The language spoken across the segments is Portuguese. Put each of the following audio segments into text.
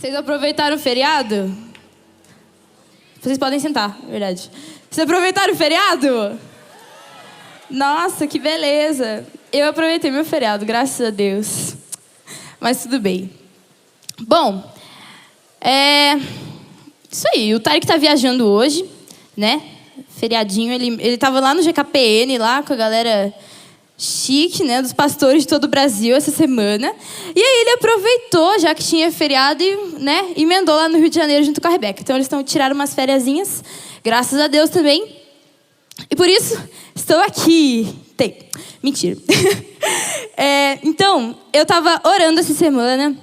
Vocês aproveitaram o feriado? Vocês podem sentar, verdade. Vocês aproveitaram o feriado? Nossa, que beleza. Eu aproveitei meu feriado, graças a Deus. Mas tudo bem. Bom, isso aí. O Tarek tá viajando hoje, né? Feriadinho. Ele tava lá no GKPN, lá com a galera chique, né? Dos pastores de todo o Brasil essa semana. E aí ele aproveitou, já que tinha feriado, e, né, emendou lá no Rio de Janeiro junto com a Rebeca. Então eles tiraram umas fériasinhas, graças a Deus também. E por isso, estou aqui. Mentira. Então, eu estava orando essa semana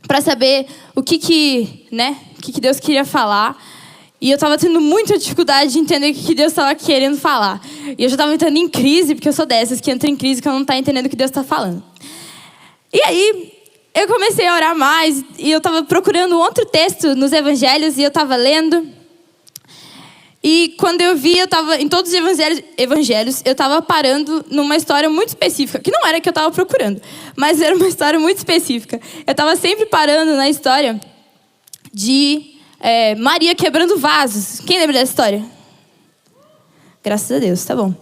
para saber o que Deus queria falar. E eu estava tendo muita dificuldade de entender o que Deus estava querendo falar. E eu já estava entrando em crise, porque eu sou dessas que entra em crise que eu não tá entendendo o que Deus está falando. E aí, eu comecei a orar mais, e eu estava procurando outro texto nos evangelhos, e eu estava lendo. E quando eu vi, eu estava em todos os evangelhos, eu estava parando numa história muito específica, que não era a que eu estava procurando, mas era uma história muito específica. Eu estava sempre parando na história de Maria quebrando vasos. Quem lembra dessa história? Graças a Deus, tá bom.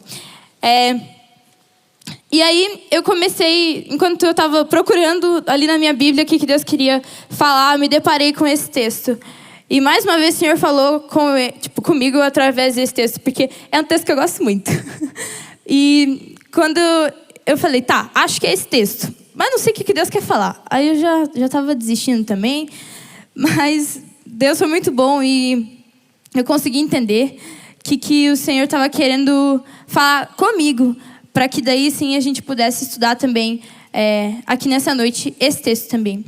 E aí eu comecei, enquanto eu estava procurando ali na minha Bíblia o que Deus queria falar, eu me deparei com esse texto. E mais uma vez o Senhor falou comigo através desse texto, porque é um texto que eu gosto muito. E quando eu falei, tá, acho que é esse texto, mas não sei o que Deus quer falar. Aí eu já estava desistindo também, mas Deus foi muito bom e eu consegui entender que o Senhor estava querendo falar comigo, para que daí sim a gente pudesse estudar também aqui nessa noite esse texto também.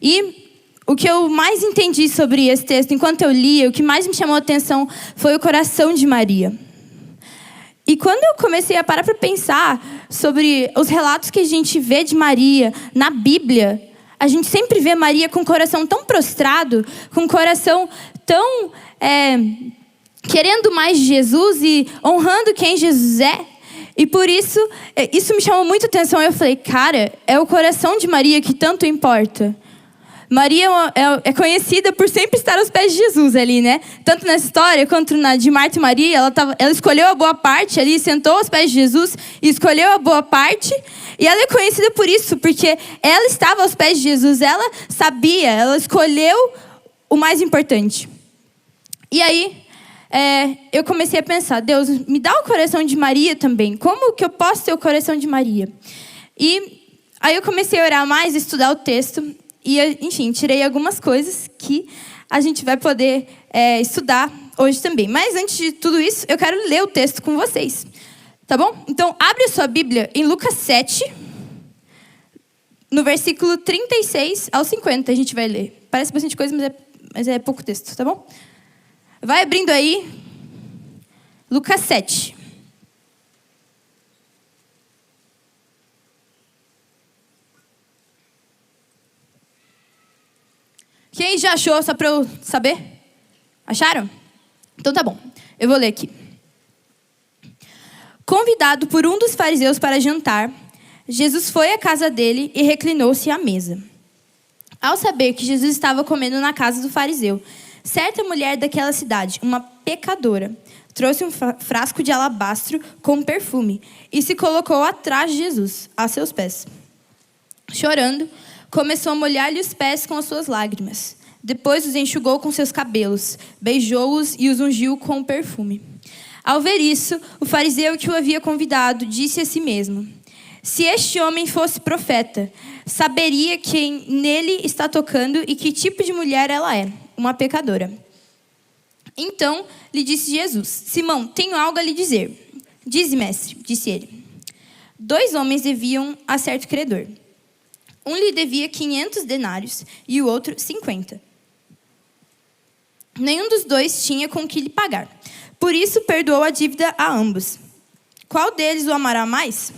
E o que eu mais entendi sobre esse texto, enquanto eu lia, o que mais me chamou a atenção foi o coração de Maria. E quando eu comecei a parar para pensar sobre os relatos que a gente vê de Maria na Bíblia, a gente sempre vê Maria com o coração tão prostrado, com o coração tão querendo mais de Jesus e honrando quem Jesus é. E por isso, isso me chamou muito atenção. Eu falei, cara, é o coração de Maria que tanto importa. Maria é conhecida por sempre estar aos pés de Jesus ali, né? Tanto nessa história quanto na de Marta e Maria, ela escolheu a boa parte ali, sentou aos pés de Jesus e escolheu a boa parte. E ela é conhecida por isso, porque ela estava aos pés de Jesus, ela sabia, ela escolheu o mais importante. E aí, eu comecei a pensar, Deus, me dá o coração de Maria também. Como que eu posso ter o coração de Maria? E aí eu comecei a orar mais, estudar o texto. E, enfim, tirei algumas coisas que a gente vai poder estudar hoje também. Mas antes de tudo isso, eu quero ler o texto com vocês. Tá bom? Então, abre a sua Bíblia em Lucas 7, no versículo 36 ao 50, a gente vai ler. Parece bastante coisa, mas é pouco texto, tá bom? Vai abrindo aí, Lucas 7. Quem já achou, só para eu saber? Acharam? Então tá bom, eu vou ler aqui. Convidado por um dos fariseus para jantar, Jesus foi à casa dele e reclinou-se à mesa. Ao saber que Jesus estava comendo na casa do fariseu, certa mulher daquela cidade, uma pecadora, trouxe um frasco de alabastro com perfume e se colocou atrás de Jesus, a seus pés. Chorando, começou a molhar-lhe os pés com as suas lágrimas. Depois os enxugou com seus cabelos, beijou-os e os ungiu com o perfume. Ao ver isso, o fariseu que o havia convidado disse a si mesmo: se este homem fosse profeta, saberia quem nele está tocando e que tipo de mulher ela é, uma pecadora. Então lhe disse Jesus: Simão, tenho algo a lhe dizer. Dize, mestre, disse ele. 2 homens deviam a certo credor. Um lhe devia 500 denários e o outro 50. Nenhum dos dois tinha com que lhe pagar. Por isso perdoou a dívida a ambos. Qual deles o amará mais?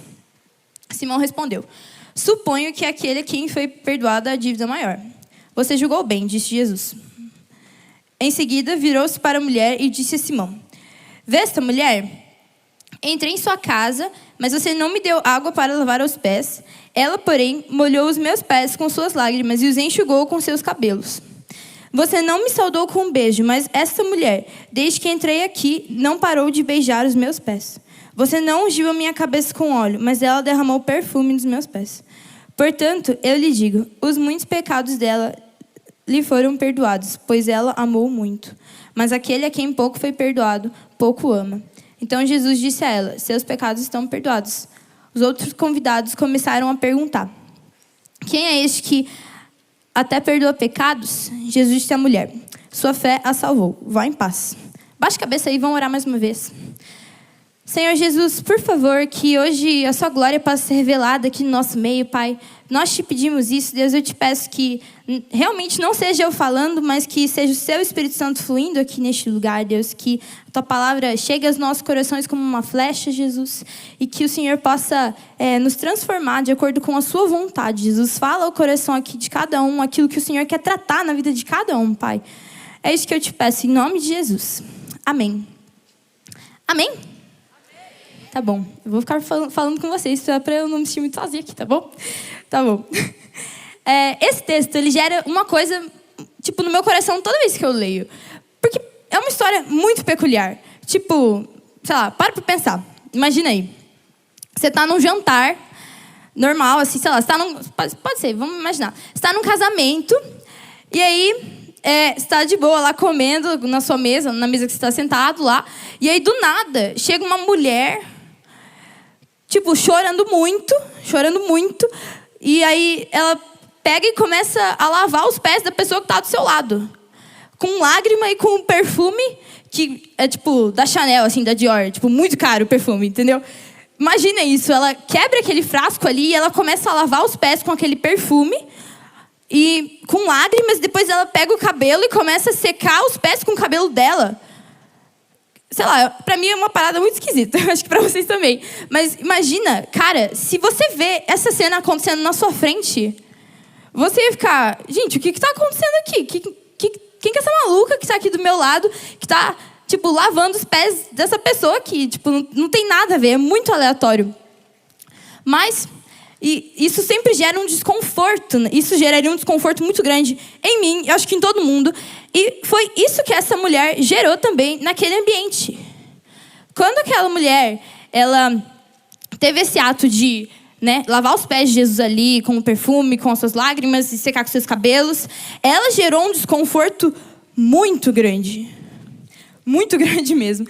Simão respondeu: suponho que aquele a quem foi perdoada a dívida maior. Você julgou bem, disse Jesus. Em seguida, virou-se para a mulher e disse a Simão: vê esta mulher? Entrei em sua casa, mas você não me deu água para lavar os pés. Ela, porém, molhou os meus pés com suas lágrimas e os enxugou com seus cabelos. Você não me saudou com um beijo, mas essa mulher, desde que entrei aqui, não parou de beijar os meus pés. Você não ungiu a minha cabeça com óleo, mas ela derramou perfume nos meus pés. Portanto, eu lhe digo, os muitos pecados dela lhe foram perdoados, pois ela amou muito. Mas aquele a quem pouco foi perdoado, pouco ama. Então Jesus disse a ela, seus pecados estão perdoados. Os outros convidados começaram a perguntar, quem é este que até perdoa pecados? Jesus disse à mulher, sua fé a salvou, vá em paz. Baixe a cabeça aí e vamos orar mais uma vez. Senhor Jesus, por favor, que hoje a sua glória possa ser revelada aqui no nosso meio, Pai. Nós te pedimos isso, Deus, eu te peço que realmente não seja eu falando, mas que seja o seu Espírito Santo fluindo aqui neste lugar, Deus. Que a tua palavra chegue aos nossos corações como uma flecha, Jesus. E que o Senhor possa nos transformar de acordo com a sua vontade, Jesus. Fala ao coração aqui de cada um, aquilo que o Senhor quer tratar na vida de cada um, Pai. É isso que eu te peço, em nome de Jesus. Amém. Amém? Tá bom, eu vou ficar falando com vocês para eu não me sentir muito sozinha aqui, tá bom? Tá bom. Esse texto, ele gera uma coisa, tipo, no meu coração toda vez que eu leio. Porque é uma história muito peculiar. Tipo, sei lá, para pra pensar. Imagina aí. Você tá num jantar normal, assim, sei lá, você tá num... Pode ser, vamos imaginar. Você tá num casamento, e aí... você tá de boa lá comendo na sua mesa, na mesa que você está sentado lá. E aí, do nada, chega uma mulher, tipo, chorando muito. E aí, ela pega e começa a lavar os pés da pessoa que está do seu lado. Com lágrima e com perfume, que é, tipo, da Chanel, assim, da Dior. Tipo, muito caro o perfume, entendeu? Imagina isso, ela quebra aquele frasco ali e ela começa a lavar os pés com aquele perfume. E com lágrimas, depois ela pega o cabelo e começa a secar os pés com o cabelo dela. Sei lá, pra mim é uma parada muito esquisita. Acho que pra vocês também. Mas imagina, cara, se você vê essa cena acontecendo na sua frente, você ia ficar... Gente, o que tá acontecendo aqui? Quem que é essa maluca que tá aqui do meu lado, que tá, tipo, lavando os pés dessa pessoa aqui? Tipo, não tem nada a ver, é muito aleatório. Mas... E isso sempre gera um desconforto. Isso geraria um desconforto muito grande em mim, eu acho que em todo mundo. E foi isso que essa mulher gerou também naquele ambiente. Quando aquela mulher, ela teve esse ato de, né, lavar os pés de Jesus ali com o perfume, com as suas lágrimas e secar com seus cabelos, ela gerou um desconforto muito grande. Muito grande mesmo.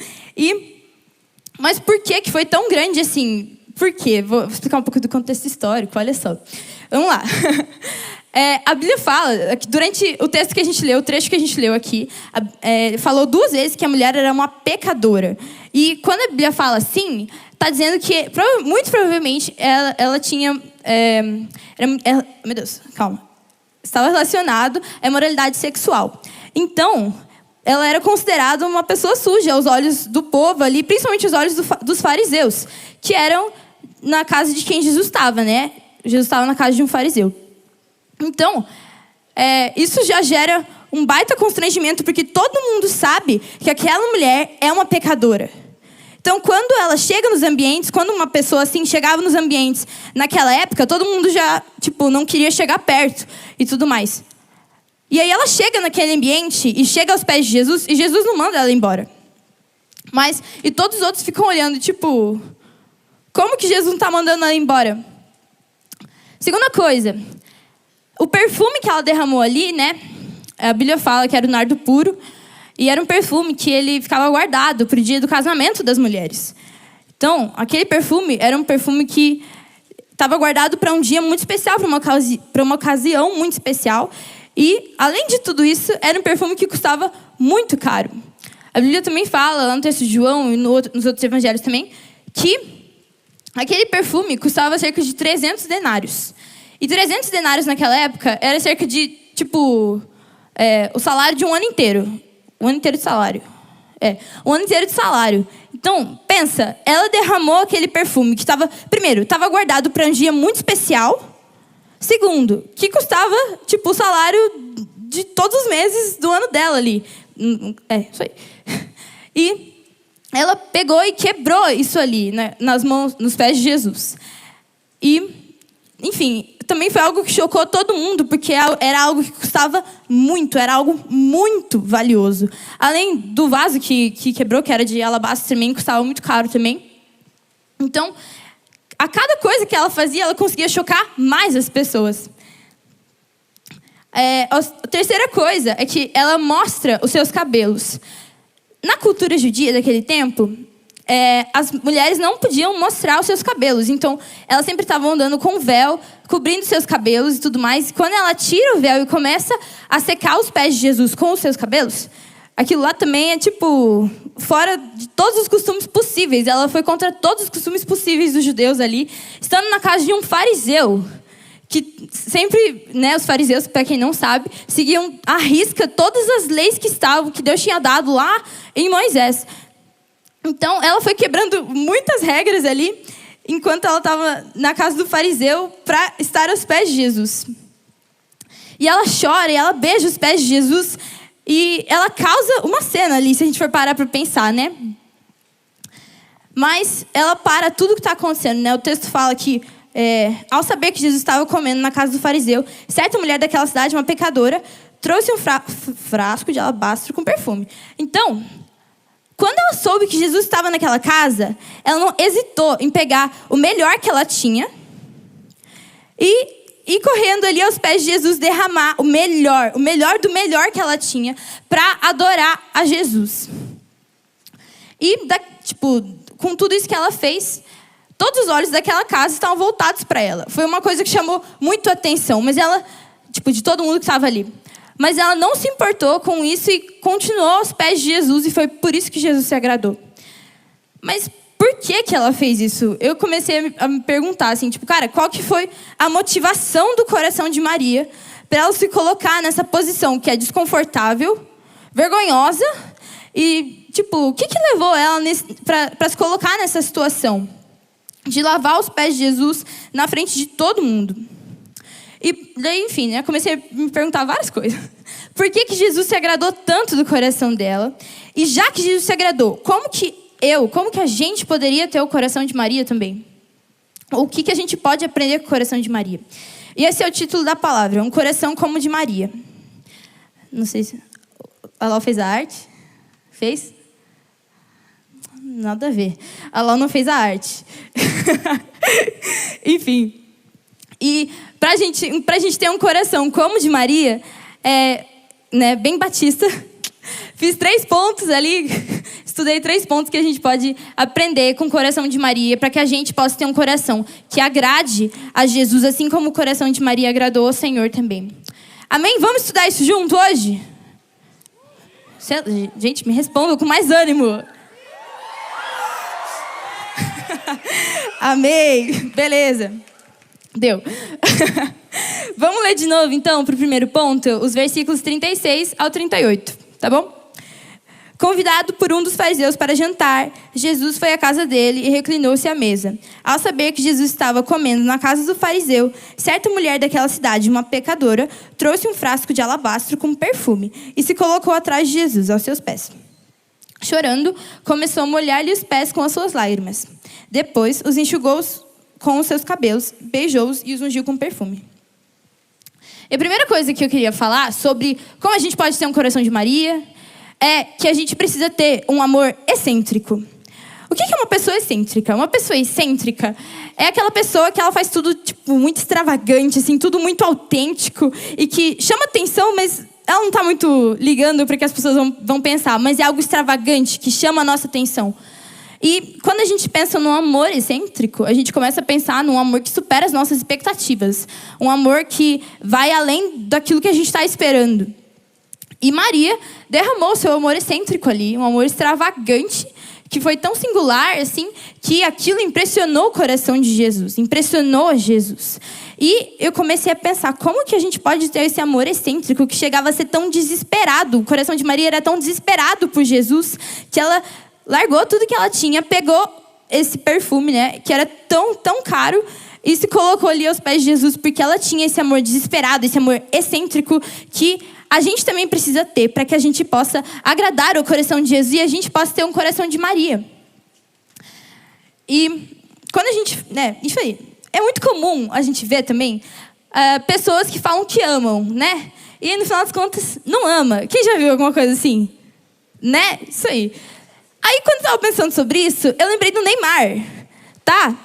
Mas por que foi tão grande assim? Por quê? Vou explicar um pouco do contexto histórico, olha só. Vamos lá. A Bíblia fala, que durante o texto que a gente leu, o trecho que a gente leu aqui, falou 2 vezes que a mulher era uma pecadora. E quando a Bíblia fala assim, está dizendo que, muito provavelmente, ela tinha... meu Deus, calma. Estava relacionado à imoralidade sexual. Então... ela era considerada uma pessoa suja aos olhos do povo ali, principalmente aos olhos dos fariseus, que eram na casa de quem Jesus estava, né? Jesus estava na casa de um fariseu. Então, isso já gera um baita constrangimento, porque todo mundo sabe que aquela mulher é uma pecadora. Então, quando ela chega nos ambientes, quando uma pessoa assim chegava nos ambientes naquela época, todo mundo já, tipo, não queria chegar perto e tudo mais. E aí ela chega naquele ambiente e chega aos pés de Jesus e Jesus não manda ela embora. E todos os outros ficam olhando, tipo, como que Jesus não está mandando ela embora? Segunda coisa, o perfume que ela derramou ali, né? A Bíblia fala que era o nardo puro e era um perfume que ele ficava guardado para o dia do casamento das mulheres. Então, aquele perfume era um perfume que estava guardado para um dia muito especial, para uma ocasião muito especial. E, além de tudo isso, era um perfume que custava muito caro. A Bíblia também fala, lá no texto de João e nos outros evangelhos também, que aquele perfume custava cerca de 300 denários. E 300 denários naquela época era cerca de, tipo, o salário de um ano inteiro. Um ano inteiro de salário. Um ano inteiro de salário. Então, pensa, ela derramou aquele perfume que primeiro, estava guardado para um dia muito especial. Segundo, que custava, tipo, o salário de todos os meses do ano dela ali. Isso aí. E ela pegou e quebrou isso ali, né, nas mãos, nos pés de Jesus. E, enfim, também foi algo que chocou todo mundo, porque era algo que custava muito, era algo muito valioso. Além do vaso que quebrou, que era de alabastro também, custava muito caro também. Então, a cada coisa que ela fazia, ela conseguia chocar mais as pessoas. A terceira coisa é que ela mostra os seus cabelos. Na cultura judia daquele tempo, as mulheres não podiam mostrar os seus cabelos. Então, elas sempre estavam andando com véu, cobrindo seus cabelos e tudo mais. E quando ela tira o véu e começa a secar os pés de Jesus com os seus cabelos, aquilo lá também é, fora de todos os costumes possíveis. Ela foi contra todos os costumes possíveis dos judeus ali, estando na casa de um fariseu. Que sempre, os fariseus, para quem não sabe, seguiam à risca todas as leis que Deus tinha dado lá em Moisés. Então, ela foi quebrando muitas regras ali, enquanto ela estava na casa do fariseu, para estar aos pés de Jesus. E ela chora, e ela beija os pés de Jesus, e ela causa uma cena ali, se a gente for parar para pensar, né? Mas ela para tudo que está acontecendo, né? O texto fala que, ao saber que Jesus estava comendo na casa do fariseu, certa mulher daquela cidade, uma pecadora, trouxe um frasco de alabastro com perfume. Então, quando ela soube que Jesus estava naquela casa, ela não hesitou em pegar o melhor que ela tinha e correndo ali aos pés de Jesus, derramar o melhor do melhor que ela tinha para adorar a Jesus. E, com tudo isso que ela fez, todos os olhos daquela casa estavam voltados para ela. Foi uma coisa que chamou muito a atenção, mas ela, de todo mundo que estava ali. Mas ela não se importou com isso e continuou aos pés de Jesus, e foi por isso que Jesus se agradou. Mas por que ela fez isso? Eu comecei a me perguntar, assim, qual que foi a motivação do coração de Maria para ela se colocar nessa posição que é desconfortável, vergonhosa, e, o que levou ela para se colocar nessa situação de lavar os pés de Jesus na frente de todo mundo? E daí, enfim, comecei a me perguntar várias coisas. Por que Jesus se agradou tanto do coração dela? E já que Jesus se agradou, como que a gente poderia ter o coração de Maria também? O que a gente pode aprender com o coração de Maria? E esse é o título da palavra, um coração como o de Maria. Não sei se a Lau fez a arte. Fez? Nada a ver. A Lau não fez a arte. Enfim. E pra gente ter um coração como o de Maria, bem batista, fiz 3 pontos ali, estudei 3 pontos que a gente pode aprender com o coração de Maria, para que a gente possa ter um coração que agrade a Jesus, assim como o coração de Maria agradou ao Senhor também. Amém? Vamos estudar isso junto hoje? Gente, me respondam com mais ânimo. Amém. Beleza. Deu. Vamos ler de novo, então, para o primeiro ponto, os versículos 36 ao 38, tá bom? Convidado por um dos fariseus para jantar, Jesus foi à casa dele e reclinou-se à mesa. Ao saber que Jesus estava comendo na casa do fariseu, certa mulher daquela cidade, uma pecadora, trouxe um frasco de alabastro com perfume e se colocou atrás de Jesus, aos seus pés. Chorando, começou a molhar-lhe os pés com as suas lágrimas. Depois, os enxugou com os seus cabelos, beijou-os e os ungiu com perfume. E a primeira coisa que eu queria falar sobre como a gente pode ter um coração de Maria é que a gente precisa ter um amor excêntrico. O que é uma pessoa excêntrica? Uma pessoa excêntrica é aquela pessoa que ela faz tudo muito extravagante, assim, tudo muito autêntico e que chama atenção, mas ela não está muito ligando para que as pessoas vão pensar, mas é algo extravagante que chama a nossa atenção. E quando a gente pensa num amor excêntrico, a gente começa a pensar num amor que supera as nossas expectativas. Um amor que vai além daquilo que a gente está esperando. E Maria derramou seu amor excêntrico ali, um amor extravagante, que foi tão singular, assim, que aquilo impressionou o coração de Jesus, impressionou Jesus. E eu comecei a pensar, como que a gente pode ter esse amor excêntrico que chegava a ser tão desesperado? O coração de Maria era tão desesperado por Jesus, que ela largou tudo que ela tinha, pegou esse perfume, que era tão, tão caro, e se colocou ali aos pés de Jesus, porque ela tinha esse amor desesperado, esse amor excêntrico, que a gente também precisa ter, para que a gente possa agradar o coração de Jesus e a gente possa ter um coração de Maria. E quando a gente... isso aí. É muito comum a gente ver também pessoas que falam que amam, né? E no final das contas, não ama. Quem já viu alguma coisa assim? Né? Isso aí. Aí, quando eu tava pensando sobre isso, eu lembrei do Neymar, tá?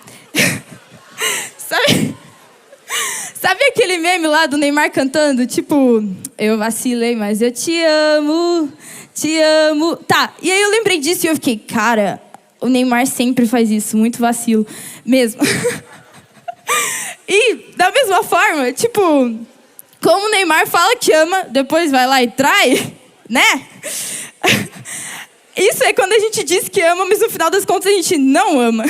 Sabe aquele meme lá do Neymar cantando? Tipo, eu vacilei, mas eu te amo, te amo. Tá, e aí eu lembrei disso e eu fiquei, cara, o Neymar sempre faz isso, muito vacilo mesmo. E, da mesma forma, tipo, como o Neymar fala que ama, depois vai lá e trai, né? Isso é quando a gente diz que ama, mas no final das contas a gente não ama.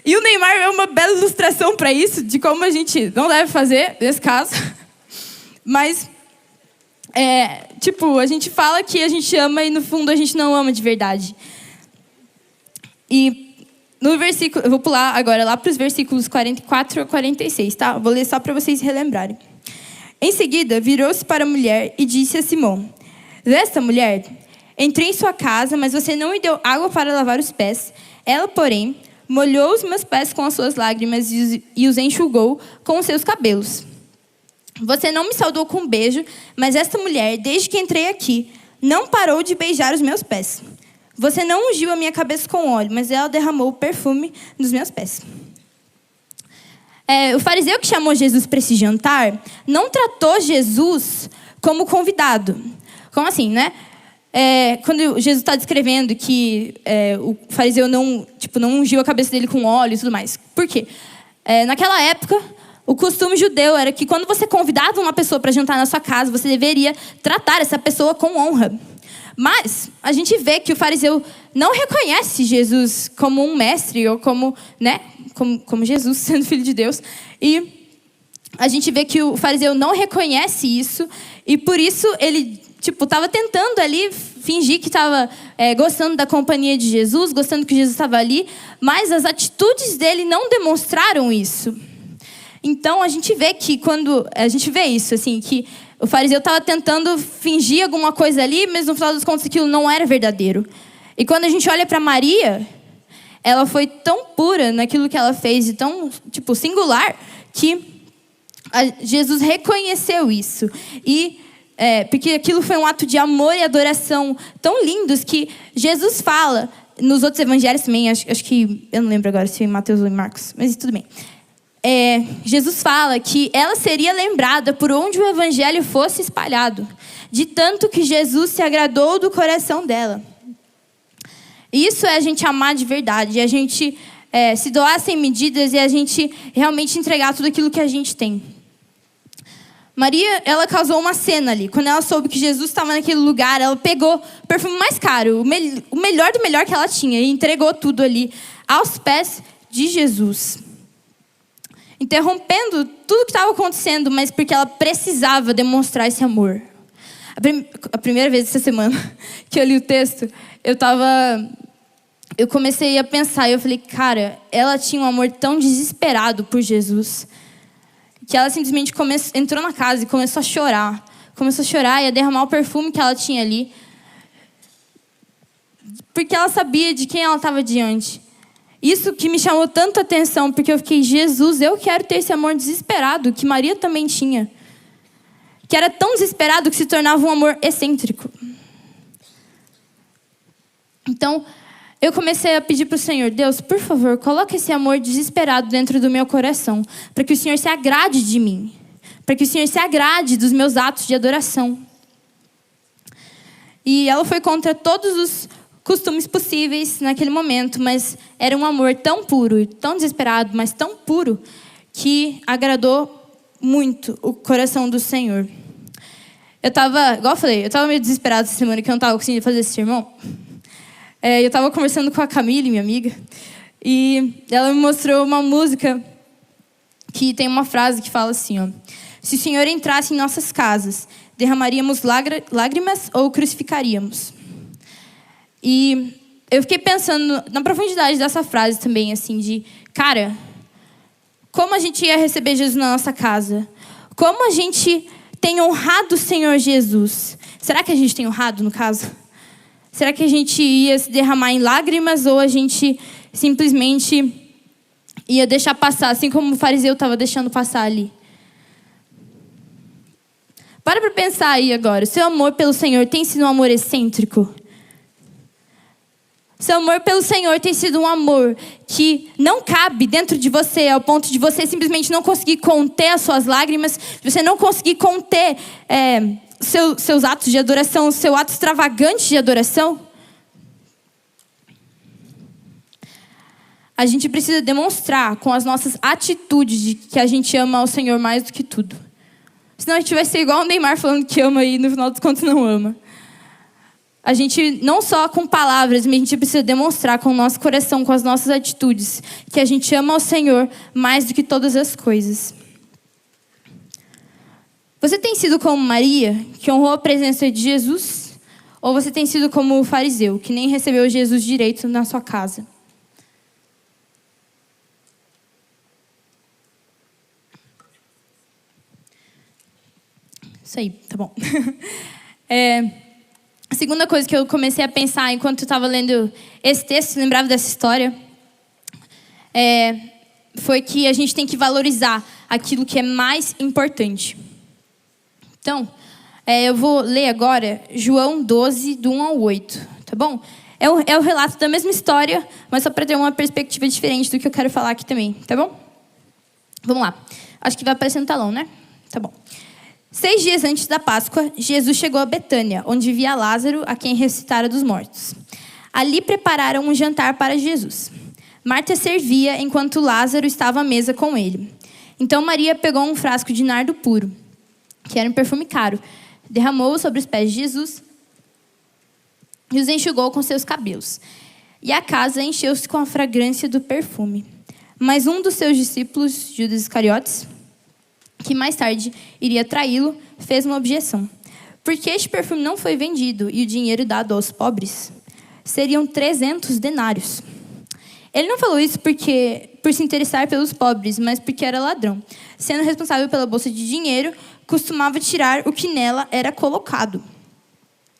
E o Neymar é uma bela ilustração para isso, de como a gente não deve fazer, nesse caso. Mas, tipo, a gente fala que a gente ama e no fundo a gente não ama de verdade. E no versículo, eu vou pular agora lá para os versículos 44 a 46, tá? Vou ler só para vocês relembrarem. Em seguida, virou-se para a mulher e disse a Simão: desta mulher, entrei em sua casa, mas você não me deu água para lavar os pés. Ela, porém, molhou os meus pés com as suas lágrimas e os enxugou com os seus cabelos. Você não me saudou com um beijo, mas esta mulher, desde que entrei aqui, não parou de beijar os meus pés. Você não ungiu a minha cabeça com óleo, mas ela derramou o perfume nos meus pés. O fariseu que chamou Jesus para esse jantar não tratou Jesus como convidado. Como assim, né? Quando Jesus está descrevendo que o fariseu não ungiu a cabeça dele com óleo e tudo mais. Por quê? Naquela época, o costume judeu era que quando você convidava uma pessoa para jantar na sua casa, você deveria tratar essa pessoa com honra. Mas a gente vê que o fariseu não reconhece Jesus como um mestre ou como Jesus sendo filho de Deus. E a gente vê que o fariseu não reconhece isso e por isso ele estava tentando ali fingir que estava gostando da companhia de Jesus, gostando que Jesus estava ali, mas as atitudes dele não demonstraram isso. Então a gente vê que isso, assim, que o fariseu estava tentando fingir alguma coisa ali, mas no final das contas aquilo não era verdadeiro. E quando a gente olha para Maria, ela foi tão pura naquilo que ela fez e tão singular que Jesus reconheceu isso. E porque aquilo foi um ato de amor e adoração tão lindos que Jesus fala nos outros evangelhos também, acho que, eu não lembro agora se foi em Mateus ou em Marcos, mas tudo bem. Jesus fala que ela seria lembrada por onde o evangelho fosse espalhado, de tanto que Jesus se agradou do coração dela. Isso é a gente amar de verdade, a gente se doar sem medidas e a gente realmente entregar tudo aquilo que a gente tem. Maria, ela causou uma cena ali. Quando ela soube que Jesus estava naquele lugar, ela pegou o perfume mais caro, o melhor do melhor que ela tinha, e entregou tudo ali aos pés de Jesus. Interrompendo tudo que estava acontecendo, mas porque ela precisava demonstrar esse amor. A primeira vez essa semana que eu li o texto, eu comecei a pensar, e eu falei, cara, ela tinha um amor tão desesperado por Jesus, que ela simplesmente entrou na casa e começou a chorar. Começou a chorar e a derramar o perfume que ela tinha ali. Porque ela sabia de quem ela estava diante. Isso que me chamou tanta atenção, porque eu fiquei, Jesus, eu quero ter esse amor desesperado, que Maria também tinha. Que era tão desesperado que se tornava um amor excêntrico. Então, eu comecei a pedir para o Senhor, Deus, por favor, coloque esse amor desesperado dentro do meu coração, para que o Senhor se agrade de mim, para que o Senhor se agrade dos meus atos de adoração. E ela foi contra todos os costumes possíveis naquele momento, mas era um amor tão puro, tão desesperado, mas tão puro, que agradou muito o coração do Senhor. Igual eu falei, eu estava meio desesperada essa semana, que eu não estava conseguindo fazer esse sermão. Eu estava conversando com a Camille, minha amiga, e ela me mostrou uma música que tem uma frase que fala assim, ó: se o Senhor entrasse em nossas casas, derramaríamos lágrimas ou crucificaríamos? E eu fiquei pensando na profundidade dessa frase também, assim, de, cara, como a gente ia receber Jesus na nossa casa? Como a gente tem honrado o Senhor Jesus? Será que a gente tem honrado, no caso? Será que a gente ia se derramar em lágrimas ou a gente simplesmente ia deixar passar, assim como o fariseu estava deixando passar ali? Para pensar aí agora. Seu amor pelo Senhor tem sido um amor excêntrico? Seu amor pelo Senhor tem sido um amor que não cabe dentro de você, ao ponto de você simplesmente não conseguir conter as suas lágrimas, de você não conseguir conter seus atos de adoração, seu ato extravagante de adoração? A gente precisa demonstrar com as nossas atitudes de que a gente ama ao Senhor mais do que tudo. Senão a gente vai ser igual o Neymar falando que ama e no final dos contos não ama. A gente, não só com palavras, mas a gente precisa demonstrar com o nosso coração, com as nossas atitudes, que a gente ama ao Senhor mais do que todas as coisas. Você tem sido como Maria, que honrou a presença de Jesus? Ou você tem sido como o fariseu, que nem recebeu Jesus direito na sua casa? Isso aí, tá bom. A segunda coisa que eu comecei a pensar enquanto eu estava lendo esse texto, lembrava dessa história, foi que a gente tem que valorizar aquilo que é mais importante. Então, eu vou ler agora João 12, do 1 ao 8, tá bom? É o relato da mesma história, mas só para ter uma perspectiva diferente do que eu quero falar aqui também, tá bom? Vamos lá. Acho que vai aparecer no talão, né? Tá bom. 6 dias antes da Páscoa, Jesus chegou a Betânia, onde vivia Lázaro, a quem ressuscitara dos mortos. Ali prepararam um jantar para Jesus. Marta servia enquanto Lázaro estava à mesa com ele. Então Maria pegou um frasco de nardo puro, que era um perfume caro, derramou-o sobre os pés de Jesus e os enxugou com seus cabelos. E a casa encheu-se com a fragrância do perfume. Mas um dos seus discípulos, Judas Iscariotes, que mais tarde iria traí-lo, fez uma objeção. Por que este perfume não foi vendido e o dinheiro dado aos pobres? Seriam 300 denários. Ele não falou isso por se interessar pelos pobres, mas porque era ladrão. Sendo responsável pela bolsa de dinheiro, costumava tirar o que nela era colocado.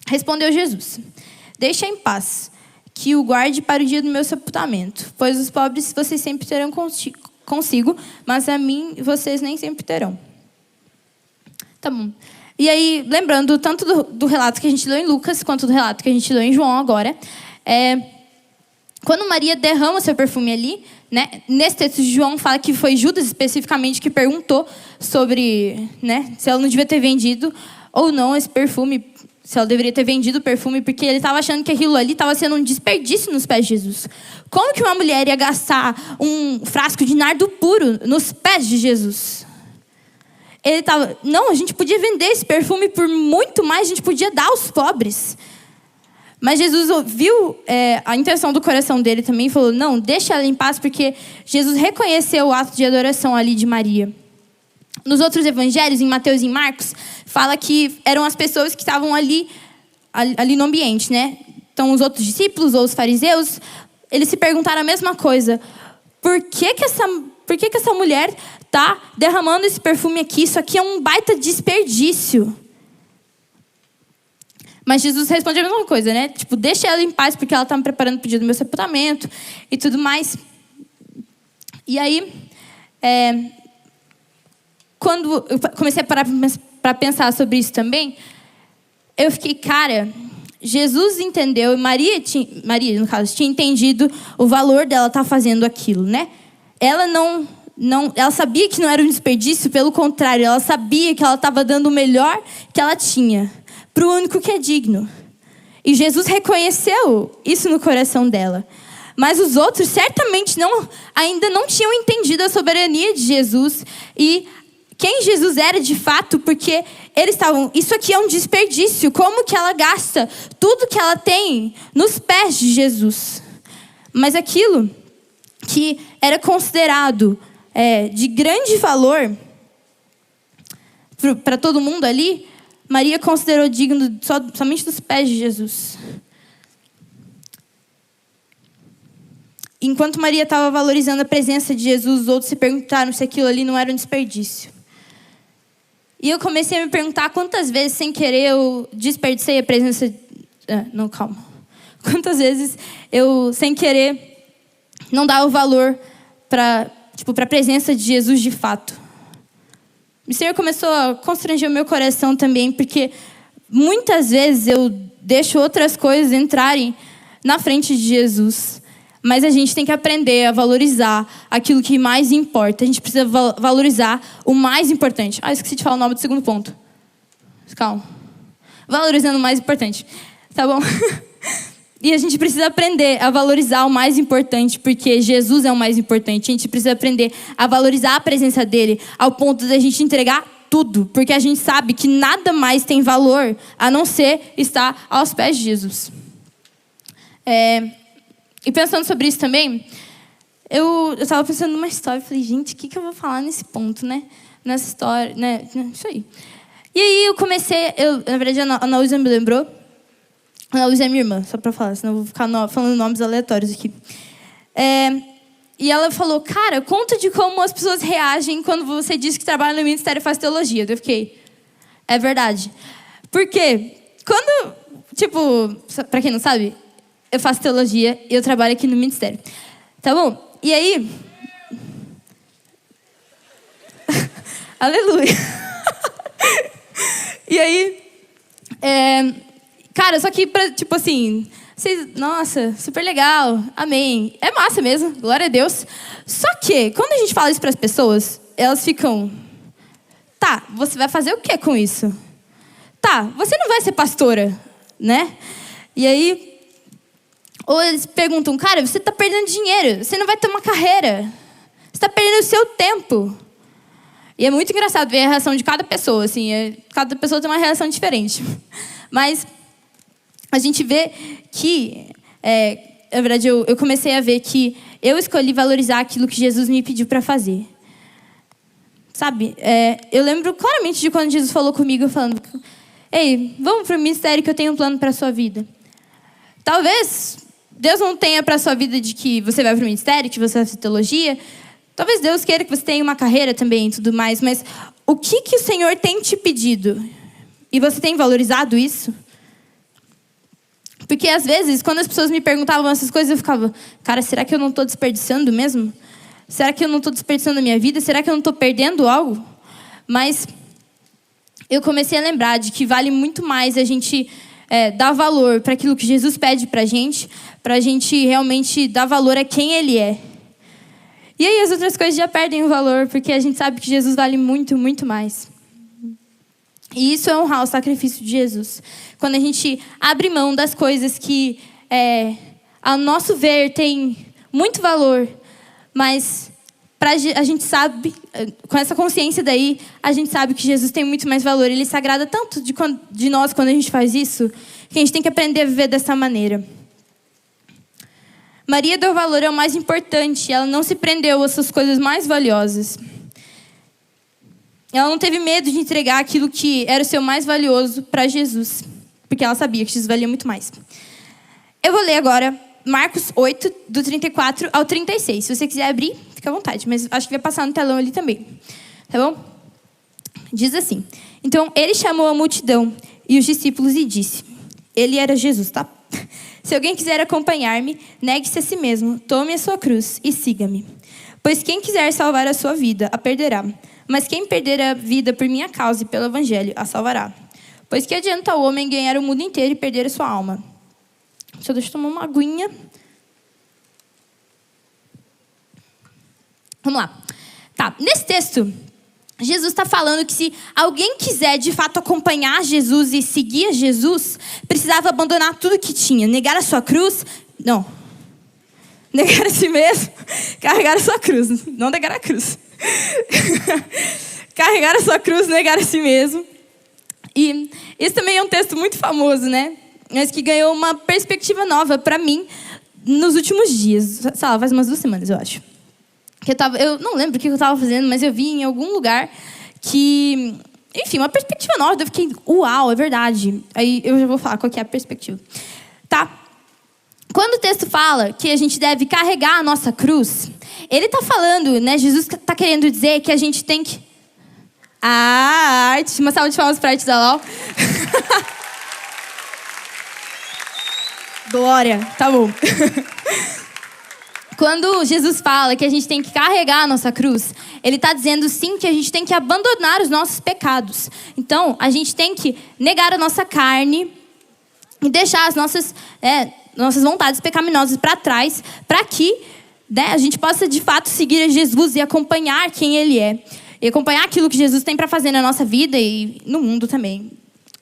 Respondeu Jesus: deixa em paz, que o guarde para o dia do meu sepultamento, pois os pobres vocês sempre terão consigo, mas a mim vocês nem sempre terão. Tá bom. E aí, lembrando tanto do relato que a gente leu em Lucas, quanto do relato que a gente leu em João agora, quando Maria derrama o seu perfume ali, né, nesse texto de João fala que foi Judas especificamente que perguntou sobre, né, se ela não devia ter vendido ou não esse perfume, se ela deveria ter vendido o perfume, porque ele estava achando que aquilo ali estava sendo um desperdício nos pés de Jesus. Como que uma mulher ia gastar um frasco de nardo puro nos pés de Jesus? Ele estava, não, a gente podia vender esse perfume por muito mais, a gente podia dar aos pobres. Mas Jesus ouviu a intenção do coração dele também e falou, não, deixa ela em paz, porque Jesus reconheceu o ato de adoração ali de Maria. Nos outros evangelhos, em Mateus e em Marcos, fala que eram as pessoas que estavam ali no ambiente, né? Então, os outros discípulos ou os fariseus, eles se perguntaram a mesma coisa. Por que essa mulher está derramando esse perfume aqui? Isso aqui é um baita desperdício. Mas Jesus responde a mesma coisa, né? Tipo, deixa ela em paz, porque ela está me preparando para o dia do meu sepultamento e tudo mais. E aí, quando eu comecei a parar para pensar sobre isso também, eu fiquei, cara, Jesus entendeu, e Maria, no caso, tinha entendido o valor dela estar fazendo aquilo, né? Ela ela sabia que não era um desperdício, pelo contrário, ela sabia que ela estava dando o melhor que ela tinha para o único que é digno. E Jesus reconheceu isso no coração dela. Mas os outros certamente ainda não tinham entendido a soberania de Jesus e quem Jesus era de fato, porque eles estavam, isso aqui é um desperdício, como que ela gasta tudo que ela tem nos pés de Jesus? Mas aquilo que era considerado de grande valor para todo mundo ali, Maria considerou digno somente dos pés de Jesus. Enquanto Maria estava valorizando a presença de Jesus, os outros se perguntaram se aquilo ali não era um desperdício. E eu comecei a me perguntar quantas vezes, sem querer, eu desperdicei a presença... Não, calma. Quantas vezes eu, sem querer, não dava o valor para a presença de Jesus de fato. O Senhor começou a constranger o meu coração também, porque muitas vezes eu deixo outras coisas entrarem na frente de Jesus. Mas a gente tem que aprender a valorizar aquilo que mais importa. A gente precisa valorizar o mais importante. Esqueci de falar o nome do segundo ponto. Calma. Valorizando o mais importante. Tá bom? E a gente precisa aprender a valorizar o mais importante, porque Jesus é o mais importante. A gente precisa aprender a valorizar a presença dele, ao ponto de a gente entregar tudo. Porque a gente sabe que nada mais tem valor, a não ser estar aos pés de Jesus. E pensando sobre isso também, eu estava pensando numa história. Falei, gente, o que eu vou falar nesse ponto, né? Nessa história, né? Isso aí. E aí eu comecei... na verdade, a Ana Luísa me lembrou. A Ana Luísa é minha irmã, só para falar, senão eu vou ficar falando nomes aleatórios aqui. E ela falou, cara, conta de como as pessoas reagem quando você diz que trabalha no ministério e faz teologia. Eu fiquei, é verdade. Por quê? Quando, para quem não sabe... Eu faço teologia e eu trabalho aqui no ministério. Tá bom? E aí... Aleluia. E aí... Cara, só que, vocês... Nossa, super legal. Amém. É massa mesmo. Glória a Deus. Só que, quando a gente fala isso para as pessoas, elas ficam... Tá, você vai fazer o que com isso? Tá, você não vai ser pastora, né? E aí... Ou eles perguntam, cara, você está perdendo dinheiro, você não vai ter uma carreira, você está perdendo o seu tempo. E é muito engraçado ver a reação de cada pessoa, assim, cada pessoa tem uma reação diferente. Mas a gente vê que, na verdade, eu comecei a ver que eu escolhi valorizar aquilo que Jesus me pediu para fazer. Sabe, eu lembro claramente de quando Jesus falou comigo, falando, ei, vamos para o ministério que eu tenho um plano para a sua vida. Talvez... Deus não tenha para a sua vida de que você vai para o ministério, que você vai fazer teologia. Talvez Deus queira que você tenha uma carreira também e tudo mais. Mas o que o Senhor tem te pedido? E você tem valorizado isso? Porque às vezes, quando as pessoas me perguntavam essas coisas, eu ficava... Cara, será que eu não estou desperdiçando mesmo? Será que eu não estou desperdiçando a minha vida? Será que eu não estou perdendo algo? Mas eu comecei a lembrar de que vale muito mais a gente... dar valor para aquilo que Jesus pede para a gente realmente dar valor a quem Ele é. E aí as outras coisas já perdem o valor, porque a gente sabe que Jesus vale muito, muito mais. E isso é honrar o sacrifício de Jesus. Quando a gente abre mão das coisas que, a nosso ver, tem muito valor, mas a gente sabe, com essa consciência daí, a gente sabe que Jesus tem muito mais valor. Ele se agrada tanto de nós quando a gente faz isso, que a gente tem que aprender a viver dessa maneira. Maria deu valor ao mais importante. Ela não se prendeu às suas coisas mais valiosas. Ela não teve medo de entregar aquilo que era o seu mais valioso para Jesus, porque ela sabia que Jesus valia muito mais. Eu vou ler agora Marcos 8, do 34 ao 36. Se você quiser abrir, fica à vontade, mas acho que vai passar no telão ali também. Tá bom? Diz assim: então ele chamou a multidão e os discípulos e disse... Ele era Jesus, tá? Se alguém quiser acompanhar-me, negue-se a si mesmo, tome a sua cruz e siga-me. Pois quem quiser salvar a sua vida, a perderá. Mas quem perder a vida por minha causa e pelo evangelho, a salvará. Pois que adianta o homem ganhar o mundo inteiro e perder a sua alma? Só deixa eu tomar uma aguinha. Vamos lá. Tá, nesse texto... Jesus está falando que se alguém quiser de fato acompanhar Jesus e seguir a Jesus, precisava abandonar tudo que tinha, negar a sua cruz, não, negar a si mesmo, carregar a sua cruz, não negar a cruz, carregar a sua cruz, negar a si mesmo. E esse também é um texto muito famoso, né? Mas que ganhou uma perspectiva nova para mim nos últimos dias, sei lá, faz umas 2 semanas, eu acho. Eu não lembro o que eu estava fazendo, mas eu vi em algum lugar que... Enfim, uma perspectiva nova. Eu fiquei, uau, é verdade. Aí eu já vou falar qual que é a perspectiva. Tá? Quando o texto fala que a gente deve carregar a nossa cruz, ele está falando, né? Jesus está querendo dizer que a gente tem que... Ah, arte. Uma salva de palmas para a arte da Lau. Glória. Tá bom. Quando Jesus fala que a gente tem que carregar a nossa cruz, ele está dizendo sim que a gente tem que abandonar os nossos pecados. Então, a gente tem que negar a nossa carne e deixar as nossas vontades pecaminosas para trás, para que, né, a gente possa de fato seguir a Jesus e acompanhar quem Ele é. E acompanhar aquilo que Jesus tem para fazer na nossa vida e no mundo também.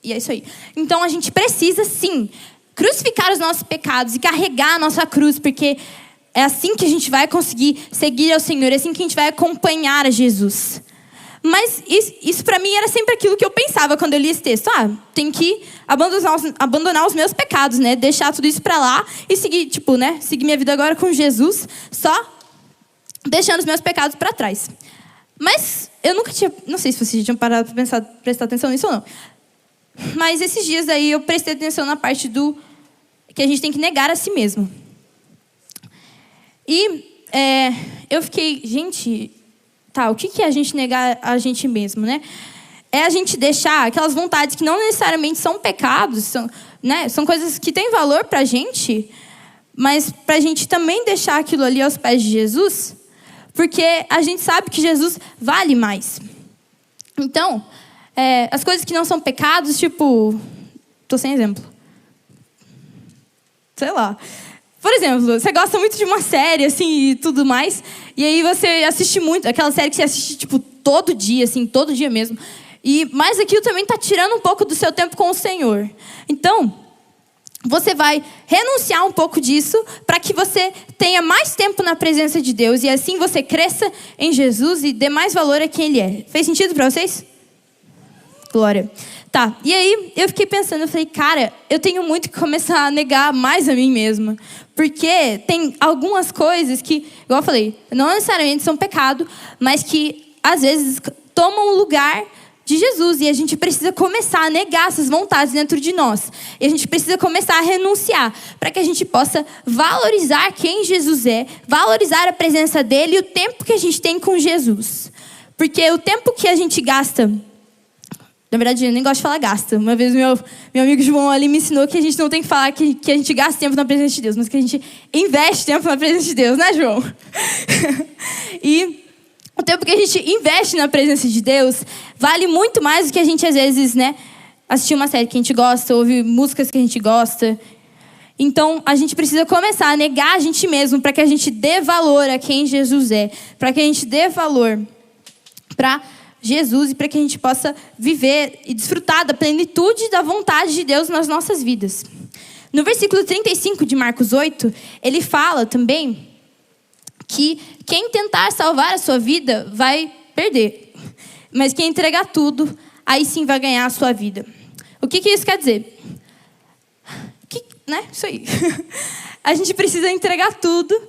E é isso aí. Então, a gente precisa, sim, crucificar os nossos pecados e carregar a nossa cruz, porque é assim que a gente vai conseguir seguir ao Senhor, é assim que a gente vai acompanhar a Jesus. Mas isso para mim era sempre aquilo que eu pensava quando eu li esse texto. Tem que abandonar os meus pecados, né? Deixar tudo isso para lá e seguir, seguir minha vida agora com Jesus, só deixando os meus pecados para trás. Mas eu nunca tinha, não sei se vocês já tinham parado para prestar atenção nisso ou não. Mas esses dias aí eu prestei atenção na parte do que a gente tem que negar a si mesmo. E eu fiquei, gente, o que é a gente negar a gente mesmo, né? É a gente deixar aquelas vontades que não necessariamente são pecados, são coisas que têm valor pra gente, mas pra gente também deixar aquilo ali aos pés de Jesus, porque a gente sabe que Jesus vale mais. Então, as coisas que não são pecados, tô sem exemplo. Sei lá. Por exemplo, você gosta muito de uma série, assim, e tudo mais, e aí você assiste muito, aquela série que você assiste, todo dia, assim, todo dia mesmo. Mas aquilo também está tirando um pouco do seu tempo com o Senhor. Então, você vai renunciar um pouco disso para que você tenha mais tempo na presença de Deus, e assim você cresça em Jesus e dê mais valor a quem Ele é. Fez sentido para vocês? Glória. Tá, e aí eu fiquei pensando, eu falei, cara, eu tenho muito que começar a negar mais a mim mesma. Porque tem algumas coisas que, igual eu falei, não necessariamente são pecado, mas que às vezes tomam o lugar de Jesus. E a gente precisa começar a negar essas vontades dentro de nós. E a gente precisa começar a renunciar, para que a gente possa valorizar quem Jesus é, valorizar a presença dele e o tempo que a gente tem com Jesus. Porque o tempo que a gente gasta... Na verdade, eu nem gosto de falar gasta. Uma vez meu amigo João ali me ensinou que a gente não tem que falar que a gente gasta tempo na presença de Deus, mas que a gente investe tempo na presença de Deus, né, João? E o tempo que a gente investe na presença de Deus vale muito mais do que a gente, às vezes, né, assistir uma série que a gente gosta, ouvir músicas que a gente gosta. Então, a gente precisa começar a negar a gente mesmo para que a gente dê valor a quem Jesus é, para que a gente dê valor para Jesus e para que a gente possa viver e desfrutar da plenitude da vontade de Deus nas nossas vidas. No versículo 35 de Marcos 8, ele fala também que quem tentar salvar a sua vida vai perder. Mas quem entregar tudo, aí sim vai ganhar a sua vida. O que isso quer dizer? Isso aí. A gente precisa entregar tudo.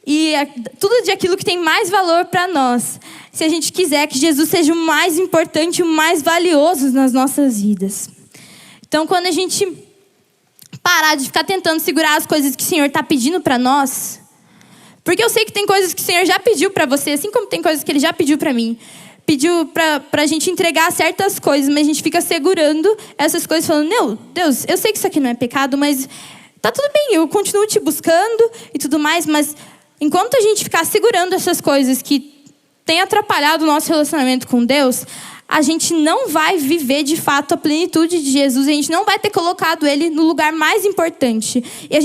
E tudo de aquilo que tem mais valor para nós, se a gente quiser que Jesus seja o mais importante, o mais valioso nas nossas vidas. Então, quando a gente parar de ficar tentando segurar as coisas que o Senhor está pedindo para nós, porque eu sei que tem coisas que o Senhor já pediu para você, assim como tem coisas que Ele já pediu para mim. Pediu para a gente entregar certas coisas, mas a gente fica segurando essas coisas, falando, não, Deus, eu sei que isso aqui não é pecado, mas tá tudo bem, eu continuo te buscando e tudo mais, mas... Enquanto a gente ficar segurando essas coisas que têm atrapalhado o nosso relacionamento com Deus, a gente não vai viver de fato a plenitude de Jesus, a gente não vai ter colocado Ele no lugar mais importante. E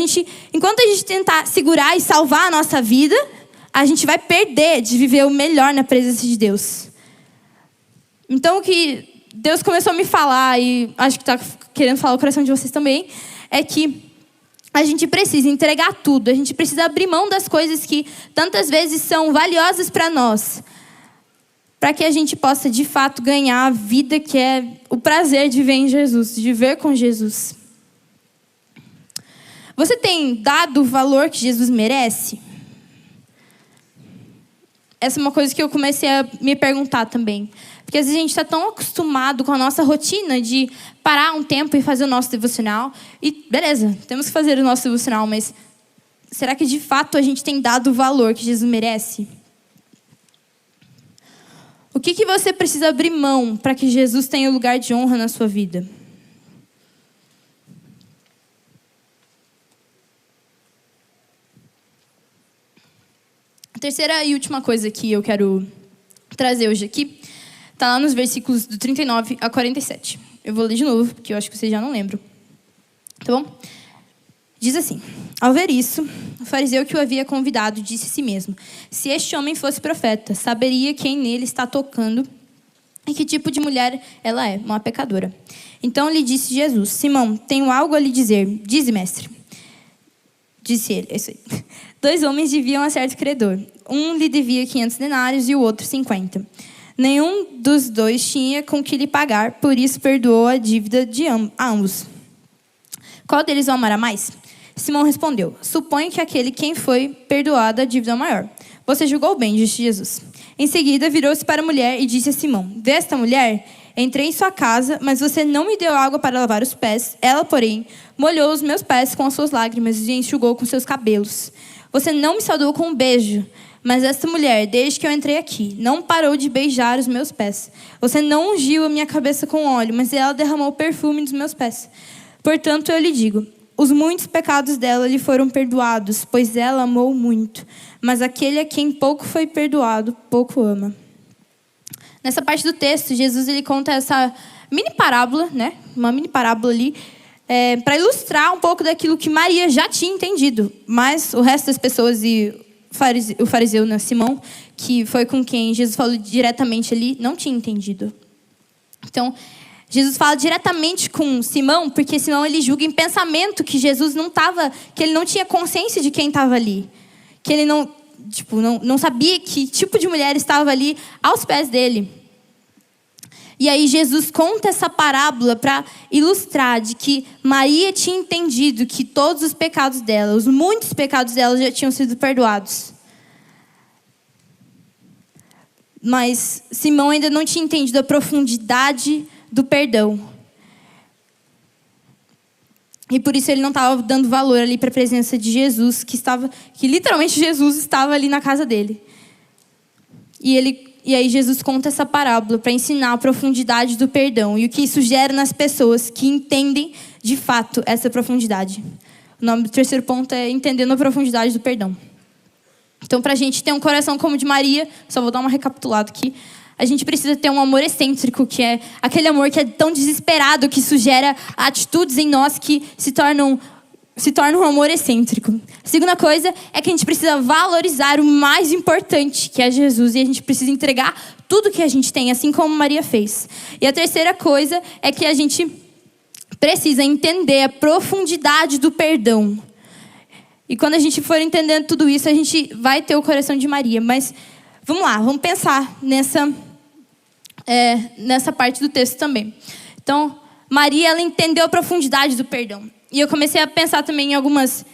enquanto a gente tentar segurar e salvar a nossa vida, a gente vai perder de viver o melhor na presença de Deus. Então o que Deus começou a me falar, e acho que está querendo falar o coração de vocês também, é que a gente precisa entregar tudo, a gente precisa abrir mão das coisas que tantas vezes são valiosas para nós, para que a gente possa de fato ganhar a vida que é o prazer de viver em Jesus, de viver com Jesus. Você tem dado o valor que Jesus merece? Essa é uma coisa que eu comecei a me perguntar também. Porque às vezes a gente está tão acostumado com a nossa rotina de parar um tempo e fazer o nosso devocional. E beleza, temos que fazer o nosso devocional, mas será que de fato a gente tem dado o valor que Jesus merece? O que você precisa abrir mão para que Jesus tenha lugar de honra na sua vida? A terceira e última coisa que eu quero trazer hoje aqui está lá nos versículos do 39 a 47. Eu vou ler de novo, porque eu acho que vocês já não lembram. Tá bom? Diz assim: ao ver isso, o fariseu que o havia convidado disse a si mesmo: se este homem fosse profeta, saberia quem nele está tocando e que tipo de mulher ela é, uma pecadora. Então lhe disse Jesus: Simão, tenho algo a lhe dizer. Dize, mestre. Disse ele: isso aí. 2 homens deviam a certo credor. Um lhe devia 500 denários e o outro 50. Nenhum dos dois tinha com que lhe pagar, por isso perdoou a dívida a ambos. Qual deles o amará mais? Simão respondeu: suponho que aquele quem foi perdoado a dívida maior. Você julgou bem, disse Jesus. Em seguida, virou-se para a mulher e disse a Simão: vê esta mulher? Entrei em sua casa, mas você não me deu água para lavar os pés. Ela, porém, molhou os meus pés com as suas lágrimas e enxugou com seus cabelos. Você não me saudou com um beijo, mas esta mulher, desde que eu entrei aqui, não parou de beijar os meus pés. Você não ungiu a minha cabeça com óleo, mas ela derramou perfume nos meus pés. Portanto, eu lhe digo: os muitos pecados dela lhe foram perdoados, pois ela amou muito. Mas aquele a quem pouco foi perdoado, pouco ama. Nessa parte do texto, Jesus ele conta essa mini parábola, né? Uma mini parábola ali, para ilustrar um pouco daquilo que Maria já tinha entendido. Mas o resto das pessoas e o fariseu, né, Simão, que foi com quem Jesus falou diretamente ali, não tinha entendido. Então, Jesus fala diretamente com Simão, porque Simão ele julga em pensamento que Jesus não estava, que ele não tinha consciência de quem estava ali, que ele não sabia que tipo de mulher estava ali aos pés dele. E aí Jesus conta essa parábola para ilustrar de que Maria tinha entendido que todos os pecados dela, os muitos pecados dela já tinham sido perdoados. Mas Simão ainda não tinha entendido a profundidade do perdão. E por isso ele não estava dando valor ali para a presença de Jesus, que literalmente Jesus estava ali na casa dele. E aí Jesus conta essa parábola para ensinar a profundidade do perdão e o que isso gera nas pessoas que entendem de fato essa profundidade. O nome do terceiro ponto é entendendo a profundidade do perdão. Então, para a gente ter um coração como o de Maria, só vou dar uma recapitulada aqui, a gente precisa ter um amor excêntrico, que é aquele amor que é tão desesperado que isso gera atitudes em nós que se tornam um amor excêntrico. A segunda coisa é que a gente precisa valorizar o mais importante, que é Jesus, e a gente precisa entregar tudo que a gente tem, assim como Maria fez. E a terceira coisa é que a gente precisa entender a profundidade do perdão. E quando a gente for entendendo tudo isso, a gente vai ter o coração de Maria. Mas vamos lá, vamos pensar nessa parte do texto também. Então, Maria, ela entendeu a profundidade do perdão. E eu comecei a pensar também em algumas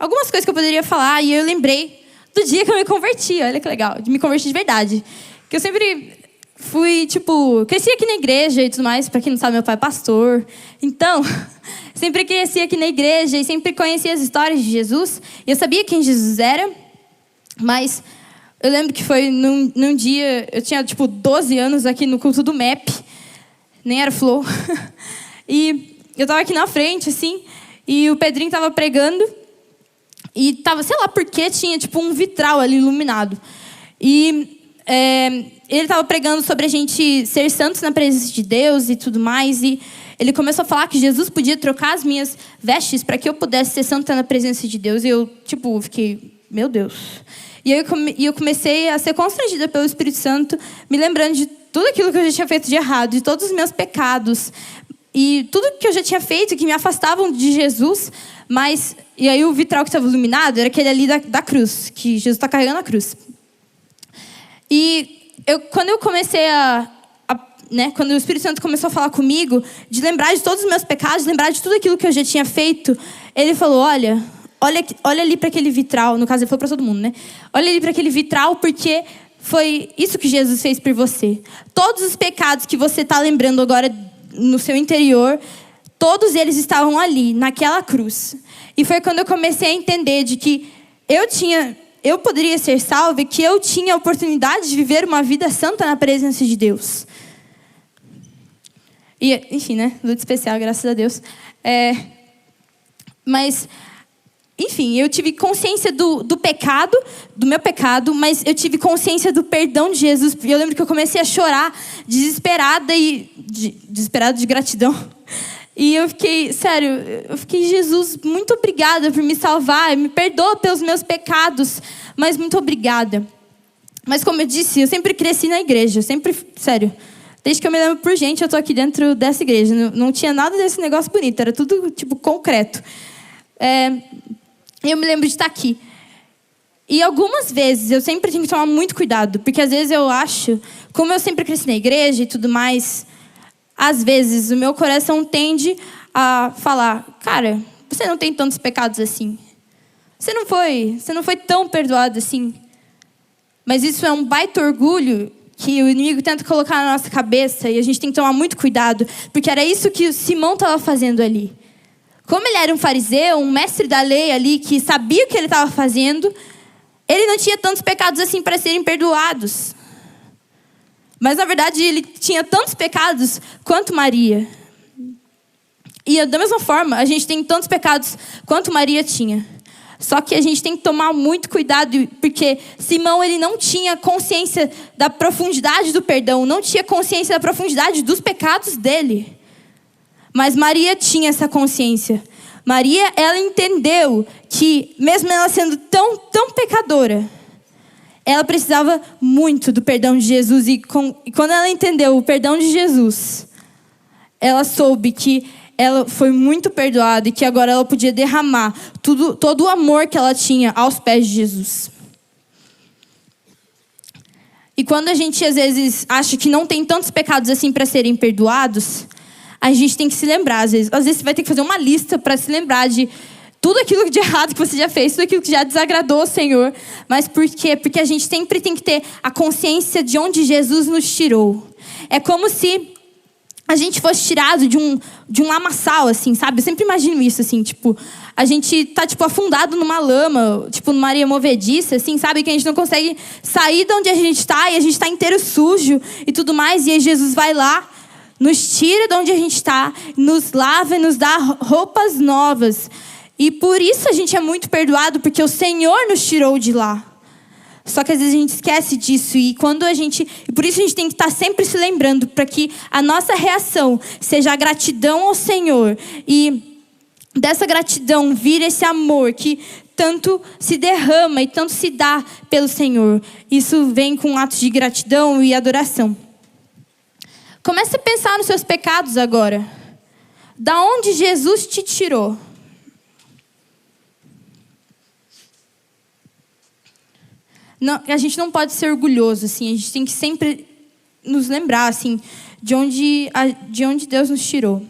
coisas que eu poderia falar. E eu lembrei do dia que eu me converti. Olha que legal, de me converti de verdade. Que eu sempre fui, cresci aqui na igreja e tudo mais. Pra quem não sabe, meu pai é pastor. Então, sempre cresci aqui na igreja e sempre conhecia as histórias de Jesus. E eu sabia quem Jesus era. Mas eu lembro que foi num dia, eu tinha 12 anos aqui no culto do MEP. Nem era Flow. E eu tava aqui na frente, assim, e o Pedrinho tava pregando, e tava, sei lá por que, tinha um vitral ali iluminado. E ele tava pregando sobre a gente ser santos na presença de Deus e tudo mais, e ele começou a falar que Jesus podia trocar as minhas vestes para que eu pudesse ser santa na presença de Deus, e eu, fiquei, meu Deus. E eu comecei a ser constrangida pelo Espírito Santo, me lembrando de tudo aquilo que eu já tinha feito de errado, de todos os meus pecados, e tudo que eu já tinha feito que me afastavam de Jesus. E aí o vitral que estava iluminado era aquele ali da cruz, que Jesus está carregando a cruz. E quando eu comecei quando o Espírito Santo começou a falar comigo, de lembrar de todos os meus pecados, de lembrar de tudo aquilo que eu já tinha feito, ele falou, olha ali para aquele vitral. No caso, ele falou para todo mundo, né? Olha ali para aquele vitral, porque foi isso que Jesus fez por você. Todos os pecados que você está lembrando agora no seu interior, todos eles estavam ali, naquela cruz. E foi quando eu comecei a entender de que eu poderia ser salva e que eu tinha a oportunidade de viver uma vida santa na presença de Deus. E, enfim, né? Luta especial, graças a Deus. Mas enfim, eu tive consciência do pecado, do meu pecado, mas eu tive consciência do perdão de Jesus. E eu lembro que eu comecei a chorar, desesperada de gratidão. E eu fiquei, sério, Jesus, muito obrigada por me salvar, me perdoa pelos meus pecados, mas muito obrigada. Mas como eu disse, eu sempre cresci na igreja, sério, desde que eu me lembro por gente, eu tô aqui dentro dessa igreja. Não tinha nada desse negócio bonito, era tudo, tipo, concreto. Eu me lembro de estar aqui. E algumas vezes eu sempre tenho que tomar muito cuidado, porque às vezes eu acho, como eu sempre cresci na igreja e tudo mais, às vezes o meu coração tende a falar: cara, você não tem tantos pecados assim. Você não foi tão perdoado assim. Mas isso é um baita orgulho que o inimigo tenta colocar na nossa cabeça, e a gente tem que tomar muito cuidado, porque era isso que o Simão estava fazendo ali. Como ele era um fariseu, um mestre da lei ali, que sabia o que ele estava fazendo, ele não tinha tantos pecados assim para serem perdoados. Mas, na verdade, ele tinha tantos pecados quanto Maria. E, da mesma forma, a gente tem tantos pecados quanto Maria tinha. Só que a gente tem que tomar muito cuidado, porque Simão, ele não tinha consciência da profundidade do perdão, não tinha consciência da profundidade dos pecados dele. Mas Maria tinha essa consciência. Maria, ela entendeu que, mesmo ela sendo tão pecadora, ela precisava muito do perdão de Jesus. E quando ela entendeu o perdão de Jesus, ela soube que ela foi muito perdoada e que agora ela podia derramar todo o amor que ela tinha aos pés de Jesus. E quando a gente, às vezes, acha que não tem tantos pecados assim para serem perdoados, a gente tem que se lembrar, às vezes você vai ter que fazer uma lista para se lembrar de tudo aquilo de errado que você já fez, tudo aquilo que já desagradou o Senhor. Mas por quê? Porque a gente sempre tem que ter a consciência de onde Jesus nos tirou. É como se a gente fosse tirado de um lamaçal, assim, sabe? Eu sempre imagino isso, assim, tipo, a gente tá, tipo, afundado numa lama, tipo, numa areia movediça, assim, sabe? Que a gente não consegue sair de onde a gente tá, e a gente tá inteiro sujo e tudo mais, e aí Jesus vai lá, nos tira de onde a gente está, nos lava e nos dá roupas novas. E por isso a gente é muito perdoado, porque o Senhor nos tirou de lá. Só que às vezes a gente esquece disso. E por isso a gente tem que estar sempre se lembrando, para que a nossa reação seja a gratidão ao Senhor. E dessa gratidão vir esse amor que tanto se derrama e tanto se dá pelo Senhor. Isso vem com atos de gratidão e adoração. Comece a pensar nos seus pecados agora. Da onde Jesus te tirou? Não, a gente não pode ser orgulhoso, assim. A gente tem que sempre nos lembrar, assim, de onde Deus nos tirou.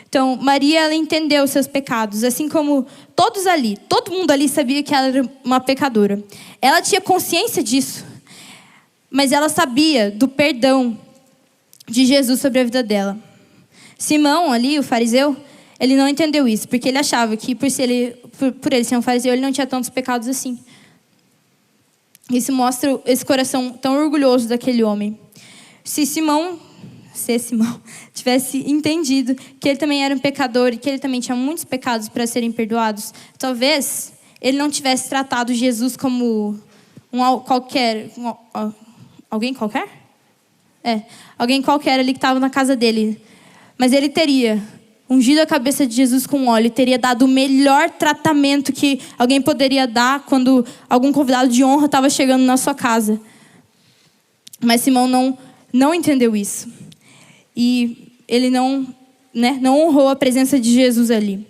Então, Maria, ela entendeu os seus pecados, assim como todo mundo ali sabia que ela era uma pecadora. Ela tinha consciência disso, mas ela sabia do perdão de Jesus sobre a vida dela. Simão ali, o fariseu, ele não entendeu isso, porque ele achava que por ele ser um fariseu, ele não tinha tantos pecados assim. Isso mostra esse coração tão orgulhoso daquele homem. Se Simão tivesse entendido que ele também era um pecador e que ele também tinha muitos pecados para serem perdoados, talvez ele não tivesse tratado Jesus como alguém qualquer? Alguém qualquer ali que estava na casa dele. Mas ele teria ungido a cabeça de Jesus com óleo, teria dado o melhor tratamento que alguém poderia dar quando algum convidado de honra estava chegando na sua casa. Mas Simão não entendeu isso. E ele não honrou a presença de Jesus ali.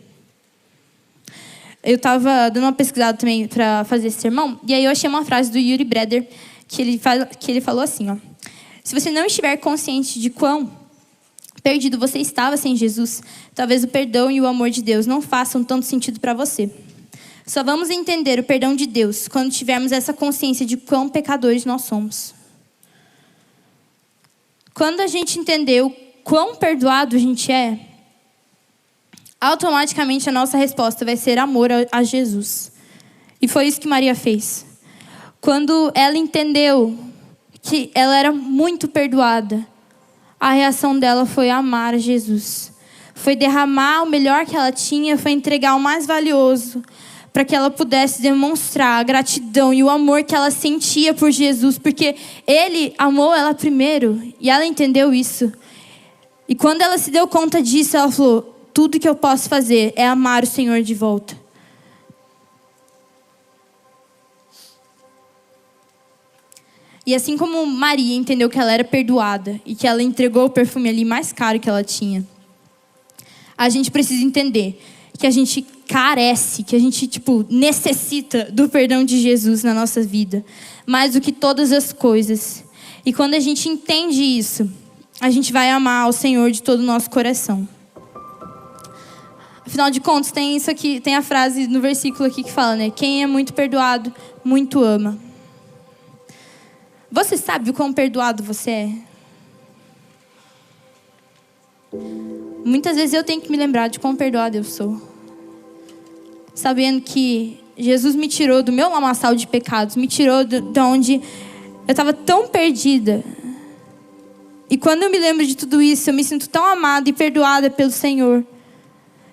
Eu estava dando uma pesquisada também para fazer esse sermão, e aí eu achei uma frase do Yuri Breder, que ele falou assim, ó: se você não estiver consciente de quão perdido você estava sem Jesus, talvez o perdão e o amor de Deus não façam tanto sentido para você. Só vamos entender o perdão de Deus quando tivermos essa consciência de quão pecadores nós somos. Quando a gente entender o quão perdoado a gente é, automaticamente a nossa resposta vai ser amor a Jesus. E foi isso que Maria fez. Quando ela entendeu que ela era muito perdoada, a reação dela foi amar a Jesus. Foi derramar o melhor que ela tinha, foi entregar o mais valioso para que ela pudesse demonstrar a gratidão e o amor que ela sentia por Jesus, porque Ele amou ela primeiro e ela entendeu isso. E quando ela se deu conta disso, ela falou: tudo que eu posso fazer é amar o Senhor de volta. E assim como Maria entendeu que ela era perdoada e que ela entregou o perfume ali mais caro que ela tinha, a gente precisa entender que a gente carece, que a gente necessita do perdão de Jesus na nossa vida, mais do que todas as coisas. E quando a gente entende isso, a gente vai amar o Senhor de todo o nosso coração. Afinal de contas, tem isso aqui, tem a frase no versículo aqui que fala, né? Quem é muito perdoado, muito ama. Você sabe o quão perdoado você é? Muitas vezes eu tenho que me lembrar de quão perdoado eu sou. Sabendo que Jesus me tirou do meu lamaçal de pecados, me tirou de onde eu estava tão perdida. E quando eu me lembro de tudo isso, eu me sinto tão amada e perdoada pelo Senhor,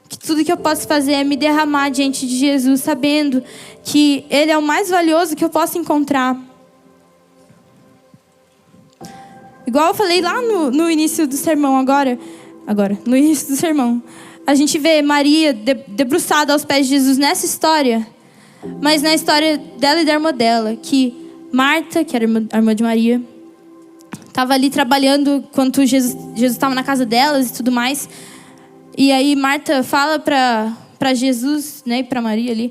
que tudo que eu posso fazer é me derramar diante de Jesus, sabendo que Ele é o mais valioso que eu posso encontrar. Igual eu falei lá no início do sermão, no início do sermão, a gente vê Maria debruçada aos pés de Jesus nessa história, mas na história dela e da irmã dela, que Marta, que era a irmã de Maria, estava ali trabalhando enquanto Jesus estava na casa delas e tudo mais. E aí Marta fala para Jesus, né, e para Maria ali,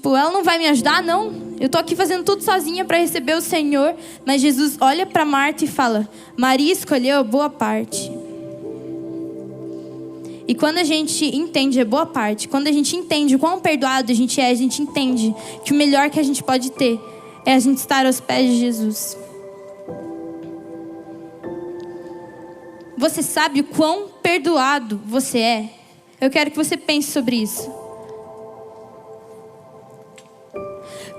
ela não vai me ajudar, não. Eu tô aqui fazendo tudo sozinha para receber o Senhor. Mas Jesus olha para Marta e fala: Maria escolheu a boa parte. E quando a gente entende a boa parte, quando a gente entende o quão perdoado a gente entende que o melhor que a gente pode ter é a gente estar aos pés de Jesus. Você sabe o quão perdoado você é? Eu quero que você pense sobre isso.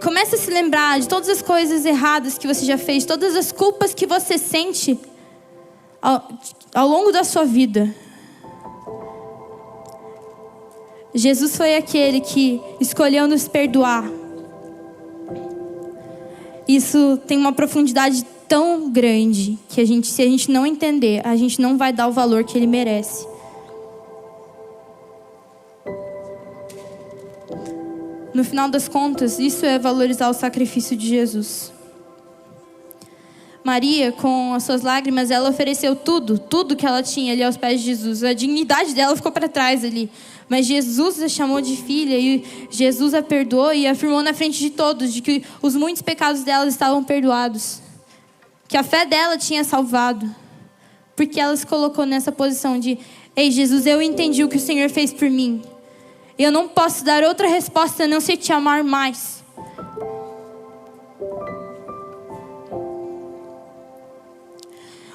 Comece a se lembrar de todas as coisas erradas que você já fez, todas as culpas que você sente ao longo da sua vida. Jesus foi aquele que escolheu nos perdoar. Isso tem uma profundidade tão grande que se a gente não entender, a gente não vai dar o valor que Ele merece. No final das contas, isso é valorizar o sacrifício de Jesus. Maria, com as suas lágrimas, ela ofereceu tudo que ela tinha ali aos pés de Jesus. A dignidade dela ficou para trás ali. Mas Jesus a chamou de filha e Jesus a perdoou e afirmou na frente de todos de que os muitos pecados dela estavam perdoados. Que a fé dela tinha salvado. Porque ela se colocou nessa posição de: ei, Jesus, eu entendi o que o Senhor fez por mim. Eu não posso dar outra resposta a não ser te amar mais.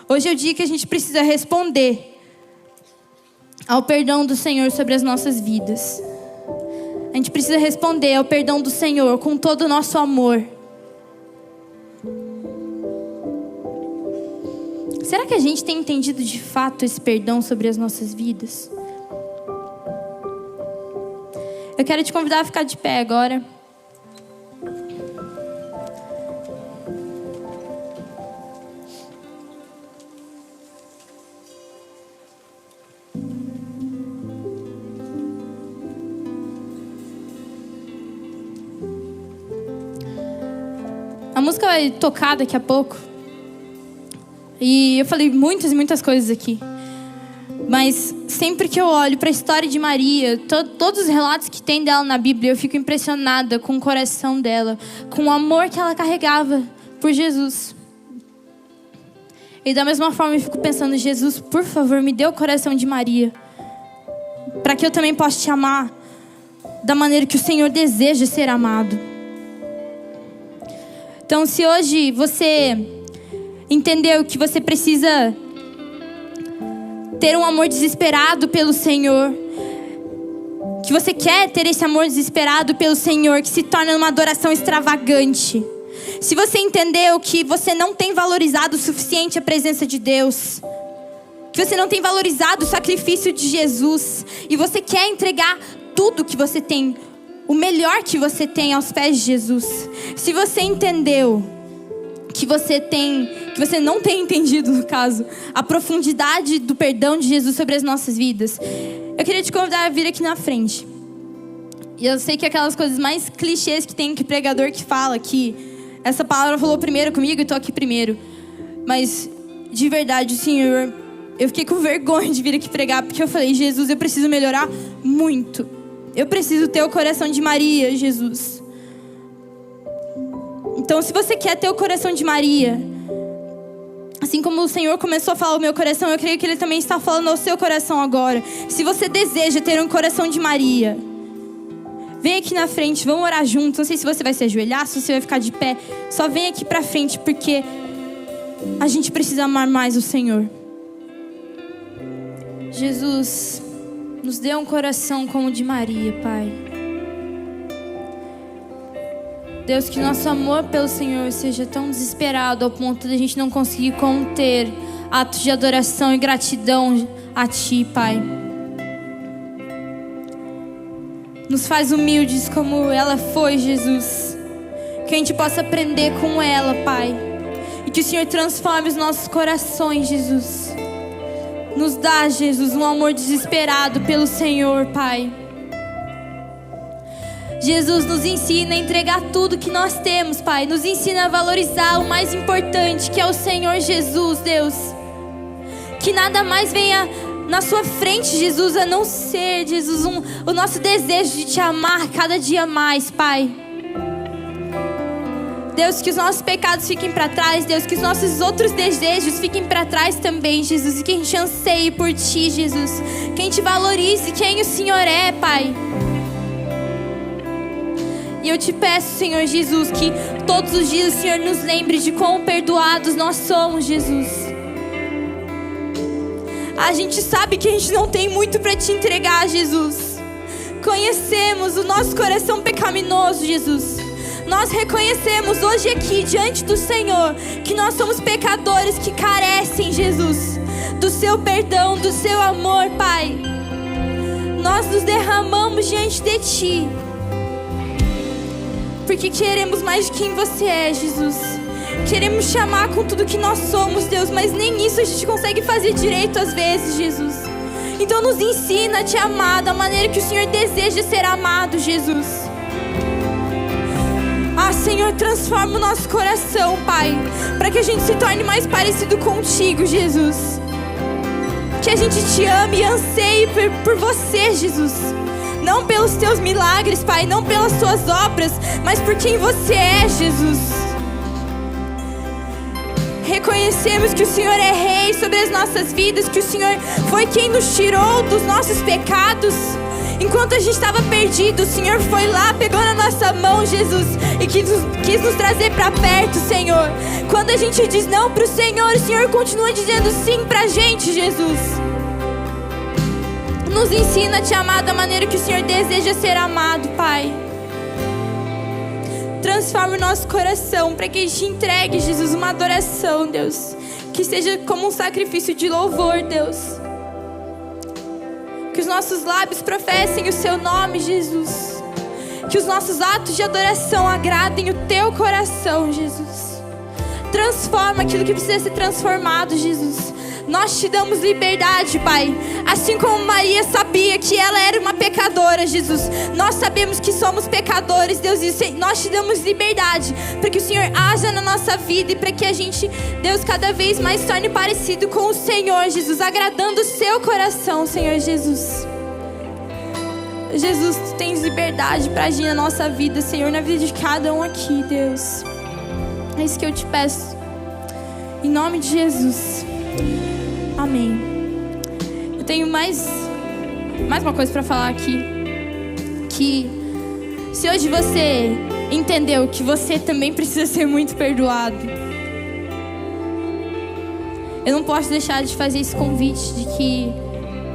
Hoje é o dia que a gente precisa responder ao perdão do Senhor sobre as nossas vidas. A gente precisa responder ao perdão do Senhor com todo o nosso amor. Será que a gente tem entendido de fato esse perdão sobre as nossas vidas? Eu quero te convidar a ficar de pé agora. A música vai tocar daqui a pouco. E eu falei muitas e muitas coisas aqui. Mas sempre que eu olho para a história de Maria, todos os relatos que tem dela na Bíblia, eu fico impressionada com o coração dela, com o amor que ela carregava por Jesus. E da mesma forma eu fico pensando: Jesus, por favor, me dê o coração de Maria, para que eu também possa te amar da maneira que o Senhor deseja ser amado. Então, se hoje você entendeu que você precisa ter um amor desesperado pelo Senhor, que você quer ter esse amor desesperado pelo Senhor, que se torna uma adoração extravagante. Se você entendeu que você não tem valorizado o suficiente a presença de Deus, que você não tem valorizado o sacrifício de Jesus, e você quer entregar tudo que você tem o melhor que você tem aos pés de Jesus, se você entendeu que você não tem entendido, no caso, a profundidade do perdão de Jesus sobre as nossas vidas, eu queria te convidar a vir aqui na frente. E eu sei que aquelas coisas mais clichês que tem que pregador que fala que essa palavra falou primeiro comigo e tô aqui primeiro. Mas, de verdade, Senhor, eu fiquei com vergonha de vir aqui pregar, porque eu falei, Jesus, eu preciso melhorar muito. Eu preciso ter o coração de Maria, Jesus. Então, se você quer ter o coração de Maria, assim como o Senhor começou a falar o meu coração, eu creio que Ele também está falando ao seu coração agora. Se você deseja ter um coração de Maria, vem aqui na frente, vamos orar juntos. Não sei se você vai se ajoelhar, se você vai ficar de pé. Só vem aqui pra frente, porque a gente precisa amar mais o Senhor. Jesus, nos dê um coração como o de Maria, Pai. Deus, que nosso amor pelo Senhor seja tão desesperado ao ponto de a gente não conseguir conter atos de adoração e gratidão a Ti, Pai. Nos faz humildes como ela foi, Jesus. Que a gente possa aprender com ela, Pai. E que o Senhor transforme os nossos corações, Jesus. Nos dá, Jesus, um amor desesperado pelo Senhor, Pai. Jesus, nos ensina a entregar tudo que nós temos, Pai. Nos ensina a valorizar o mais importante, que é o Senhor Jesus, Deus. Que nada mais venha na sua frente, Jesus, a não ser, Jesus, o nosso desejo de Te amar cada dia mais, Pai. Deus, que os nossos pecados fiquem para trás, Deus, que os nossos outros desejos fiquem para trás também, Jesus. E que a gente anseie por Ti, Jesus. Que a gente valorize quem o Senhor é, Pai. E eu Te peço, Senhor Jesus, que todos os dias o Senhor nos lembre de quão perdoados nós somos, Jesus. A gente sabe que a gente não tem muito para Te entregar, Jesus. Conhecemos o nosso coração pecaminoso, Jesus. Nós reconhecemos hoje aqui, diante do Senhor, que nós somos pecadores que carecem, Jesus, do Seu perdão, do Seu amor, Pai. Nós nos derramamos diante de Ti, porque queremos mais de quem Você é, Jesus. Queremos Te amar com tudo que nós somos, Deus, mas nem isso a gente consegue fazer direito às vezes, Jesus. Então nos ensina a Te amar da maneira que o Senhor deseja ser amado, Jesus. Ah, Senhor, transforma o nosso coração, Pai, para que a gente se torne mais parecido contigo, Jesus. Que a gente Te ame e anseie por Você, Jesus. Não pelos Teus milagres, Pai, não pelas Suas obras, mas por quem Você é, Jesus. Reconhecemos que o Senhor é Rei sobre as nossas vidas, que o Senhor foi quem nos tirou dos nossos pecados. Enquanto a gente estava perdido, o Senhor foi lá, pegou na nossa mão, Jesus, e quis nos trazer para perto, Senhor. Quando a gente diz não para o Senhor continua dizendo sim para a gente, Jesus. Nos ensina a Te amar da maneira que o Senhor deseja ser amado, Pai. Transforma o nosso coração para que a gente entregue, Jesus, uma adoração, Deus, que seja como um sacrifício de louvor, Deus. Que os nossos lábios professem o Seu nome, Jesus. Que os nossos atos de adoração agradem o Teu coração, Jesus. Transforma aquilo que precisa ser transformado, Jesus. Nós Te damos liberdade, Pai. Assim como Maria sabia que ela era uma pecadora, Jesus. Nós sabemos que somos pecadores, Deus. E nós Te damos liberdade para que o Senhor haja na nossa vida e para que a gente, Deus, cada vez mais se torne parecido com o Senhor, Jesus. Agradando o Seu coração, Senhor Jesus. Jesus, Tu tens liberdade para agir na nossa vida, Senhor. Na vida de cada um aqui, Deus. É isso que eu Te peço. Em nome de Jesus. Amém. Eu tenho mais uma coisa para falar aqui. Que se hoje você entendeu que você também precisa ser muito perdoado, eu não posso deixar de fazer esse convite de que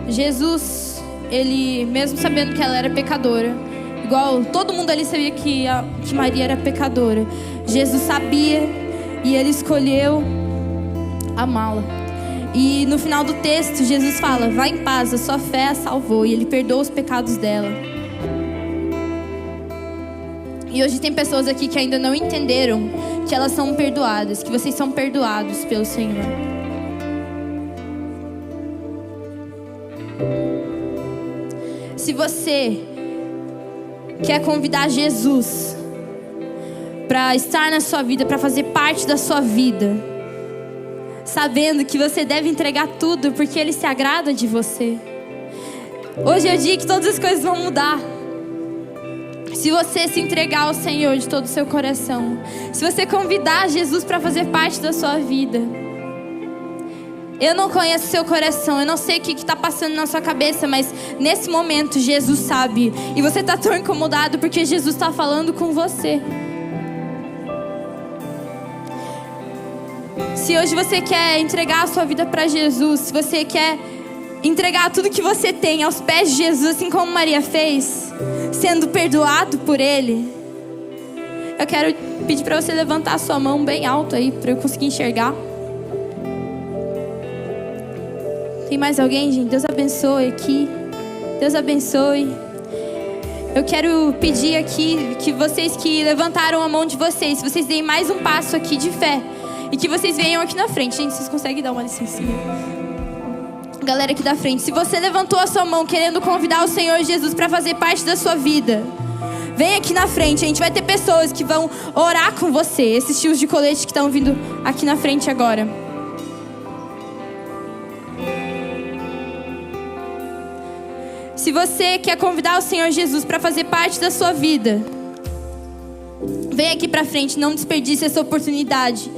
Jesus, Ele, mesmo sabendo que ela era pecadora, igual todo mundo ali sabia que Maria era pecadora, Jesus sabia e Ele escolheu amá-la. E no final do texto, Jesus fala: vai em paz, a sua fé a salvou. E Ele perdoa os pecados dela. E hoje tem pessoas aqui que ainda não entenderam que elas são perdoadas, que vocês são perdoados pelo Senhor. Se você quer convidar Jesus para estar na sua vida, para fazer parte da sua vida, sabendo que você deve entregar tudo porque Ele se agrada de você, hoje é o dia que todas as coisas vão mudar. Se você se entregar ao Senhor de todo o seu coração, se você convidar Jesus para fazer parte da sua vida. Eu não conheço o seu coração, eu não sei o que está passando na sua cabeça, mas nesse momento Jesus sabe. E você está tão incomodado porque Jesus está falando com você. Se hoje você quer entregar a sua vida para Jesus, se você quer entregar tudo que você tem aos pés de Jesus, assim como Maria fez, sendo perdoado por Ele, eu quero pedir para você levantar a sua mão bem alto aí, para eu conseguir enxergar. Tem mais alguém, gente? Deus abençoe aqui. Deus abençoe. Eu quero pedir aqui que vocês que levantaram a mão de vocês deem mais um passo aqui de fé. E que vocês venham aqui na frente. Gente, vocês conseguem dar uma licencinha? Galera aqui da frente, se você levantou a sua mão querendo convidar o Senhor Jesus para fazer parte da sua vida, vem aqui na frente. A gente vai ter pessoas que vão orar com você. Esses tios de colete que estão vindo aqui na frente agora. Se você quer convidar o Senhor Jesus para fazer parte da sua vida, vem aqui pra frente, não desperdice essa oportunidade.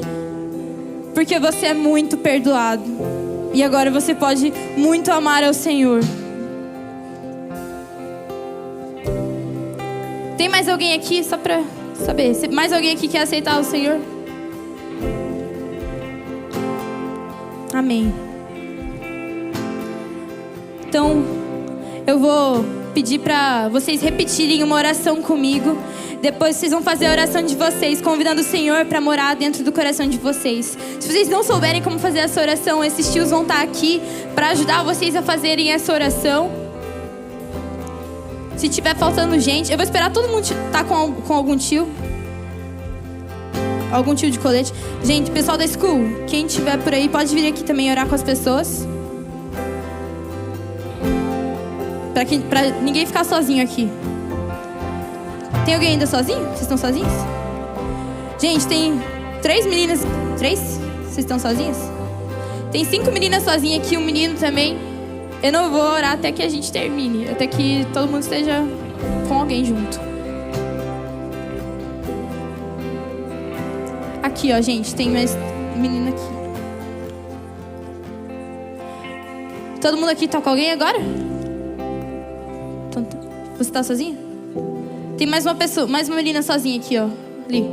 Porque você é muito perdoado. E agora você pode muito amar ao Senhor. Tem mais alguém aqui, só pra saber? Mais alguém aqui quer aceitar o Senhor? Amém. Então, eu vou pedir pra vocês repetirem uma oração comigo. Depois vocês vão fazer a oração de vocês, convidando o Senhor para morar dentro do coração de vocês. Se vocês não souberem como fazer essa oração, esses tios vão estar aqui para ajudar vocês a fazerem essa oração. Se tiver faltando gente, eu vou esperar todo mundo estar com algum tio. Algum tio de colete. Gente, pessoal da school, quem estiver por aí pode vir aqui também orar com as pessoas. Pra ninguém ficar sozinho aqui. Tem alguém ainda sozinho? Vocês estão sozinhos? Gente, tem 3 meninas. 3? Vocês estão sozinhas? Tem 5 meninas sozinhas aqui, um menino também. Eu não vou orar até que a gente termine. Até que todo mundo esteja com alguém junto. Aqui, ó, gente, tem mais menina aqui. Todo mundo aqui tá com alguém agora? Você tá sozinha? Tem mais uma pessoa, mais uma menina sozinha aqui, ó. Ali.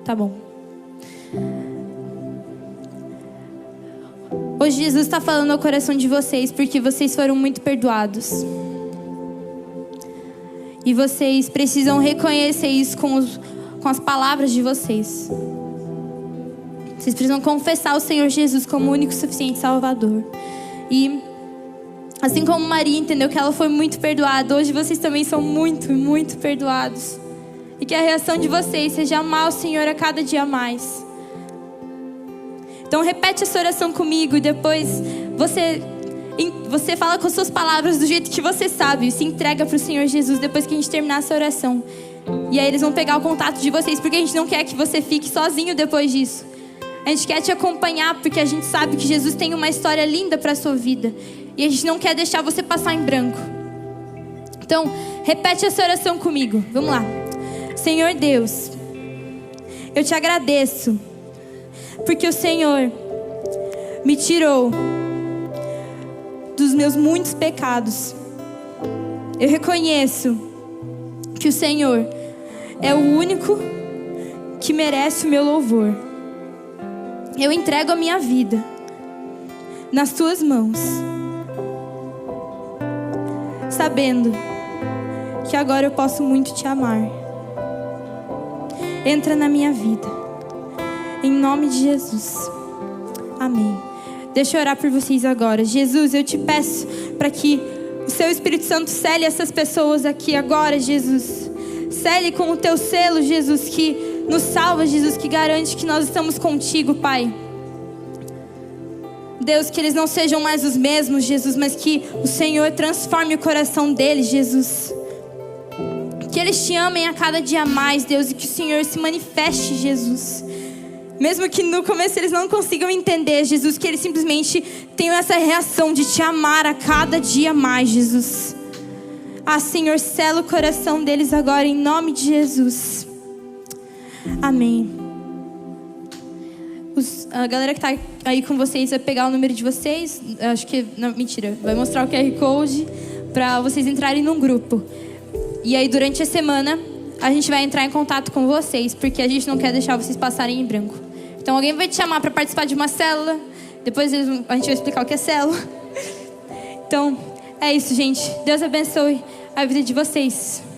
Tá bom. Hoje Jesus está falando ao coração de vocês porque vocês foram muito perdoados. E vocês precisam reconhecer isso com as palavras de vocês. Vocês precisam confessar o Senhor Jesus como o único e suficiente Salvador. E assim como Maria entendeu que ela foi muito perdoada, hoje vocês também são muito, muito perdoados. E que a reação de vocês seja amar o Senhor a cada dia mais. Então repete essa oração comigo e depois você fala com suas palavras do jeito que você sabe. E se entrega para o Senhor Jesus depois que a gente terminar essa oração. E aí eles vão pegar o contato de vocês, porque a gente não quer que você fique sozinho depois disso. A gente quer te acompanhar porque a gente sabe que Jesus tem uma história linda para a sua vida. E a gente não quer deixar você passar em branco. Então, repete essa oração comigo. Vamos lá. Senhor Deus, eu te agradeço porque o Senhor me tirou dos meus muitos pecados. Eu reconheço que o Senhor é o único que merece o meu louvor. Eu entrego a minha vida nas tuas mãos, sabendo que agora eu posso muito te amar. Entra na minha vida, em nome de Jesus. Amém. Deixa eu orar por vocês agora. Jesus, eu te peço para que o seu Espírito Santo sele essas pessoas aqui agora, Jesus. Sele com o teu selo, Jesus, que nos salva, Jesus, que garante que nós estamos contigo, Pai. Deus, que eles não sejam mais os mesmos, Jesus, mas que o Senhor transforme o coração deles, Jesus. Que eles te amem a cada dia mais, Deus, e que o Senhor se manifeste, Jesus. Mesmo que no começo eles não consigam entender, Jesus, que eles simplesmente tenham essa reação de te amar a cada dia mais, Jesus. Ah, Senhor, sela o coração deles agora em nome de Jesus. Amém. A galera que tá aí com vocês vai pegar o número de vocês. Acho que, não, mentira. Vai mostrar o QR Code para vocês entrarem num grupo. E aí durante a semana a gente vai entrar em contato com vocês, porque a gente não quer deixar vocês passarem em branco. Então alguém vai te chamar para participar de uma célula. Depois a gente vai explicar o que é célula. Então, é isso, gente. Deus abençoe a vida de vocês.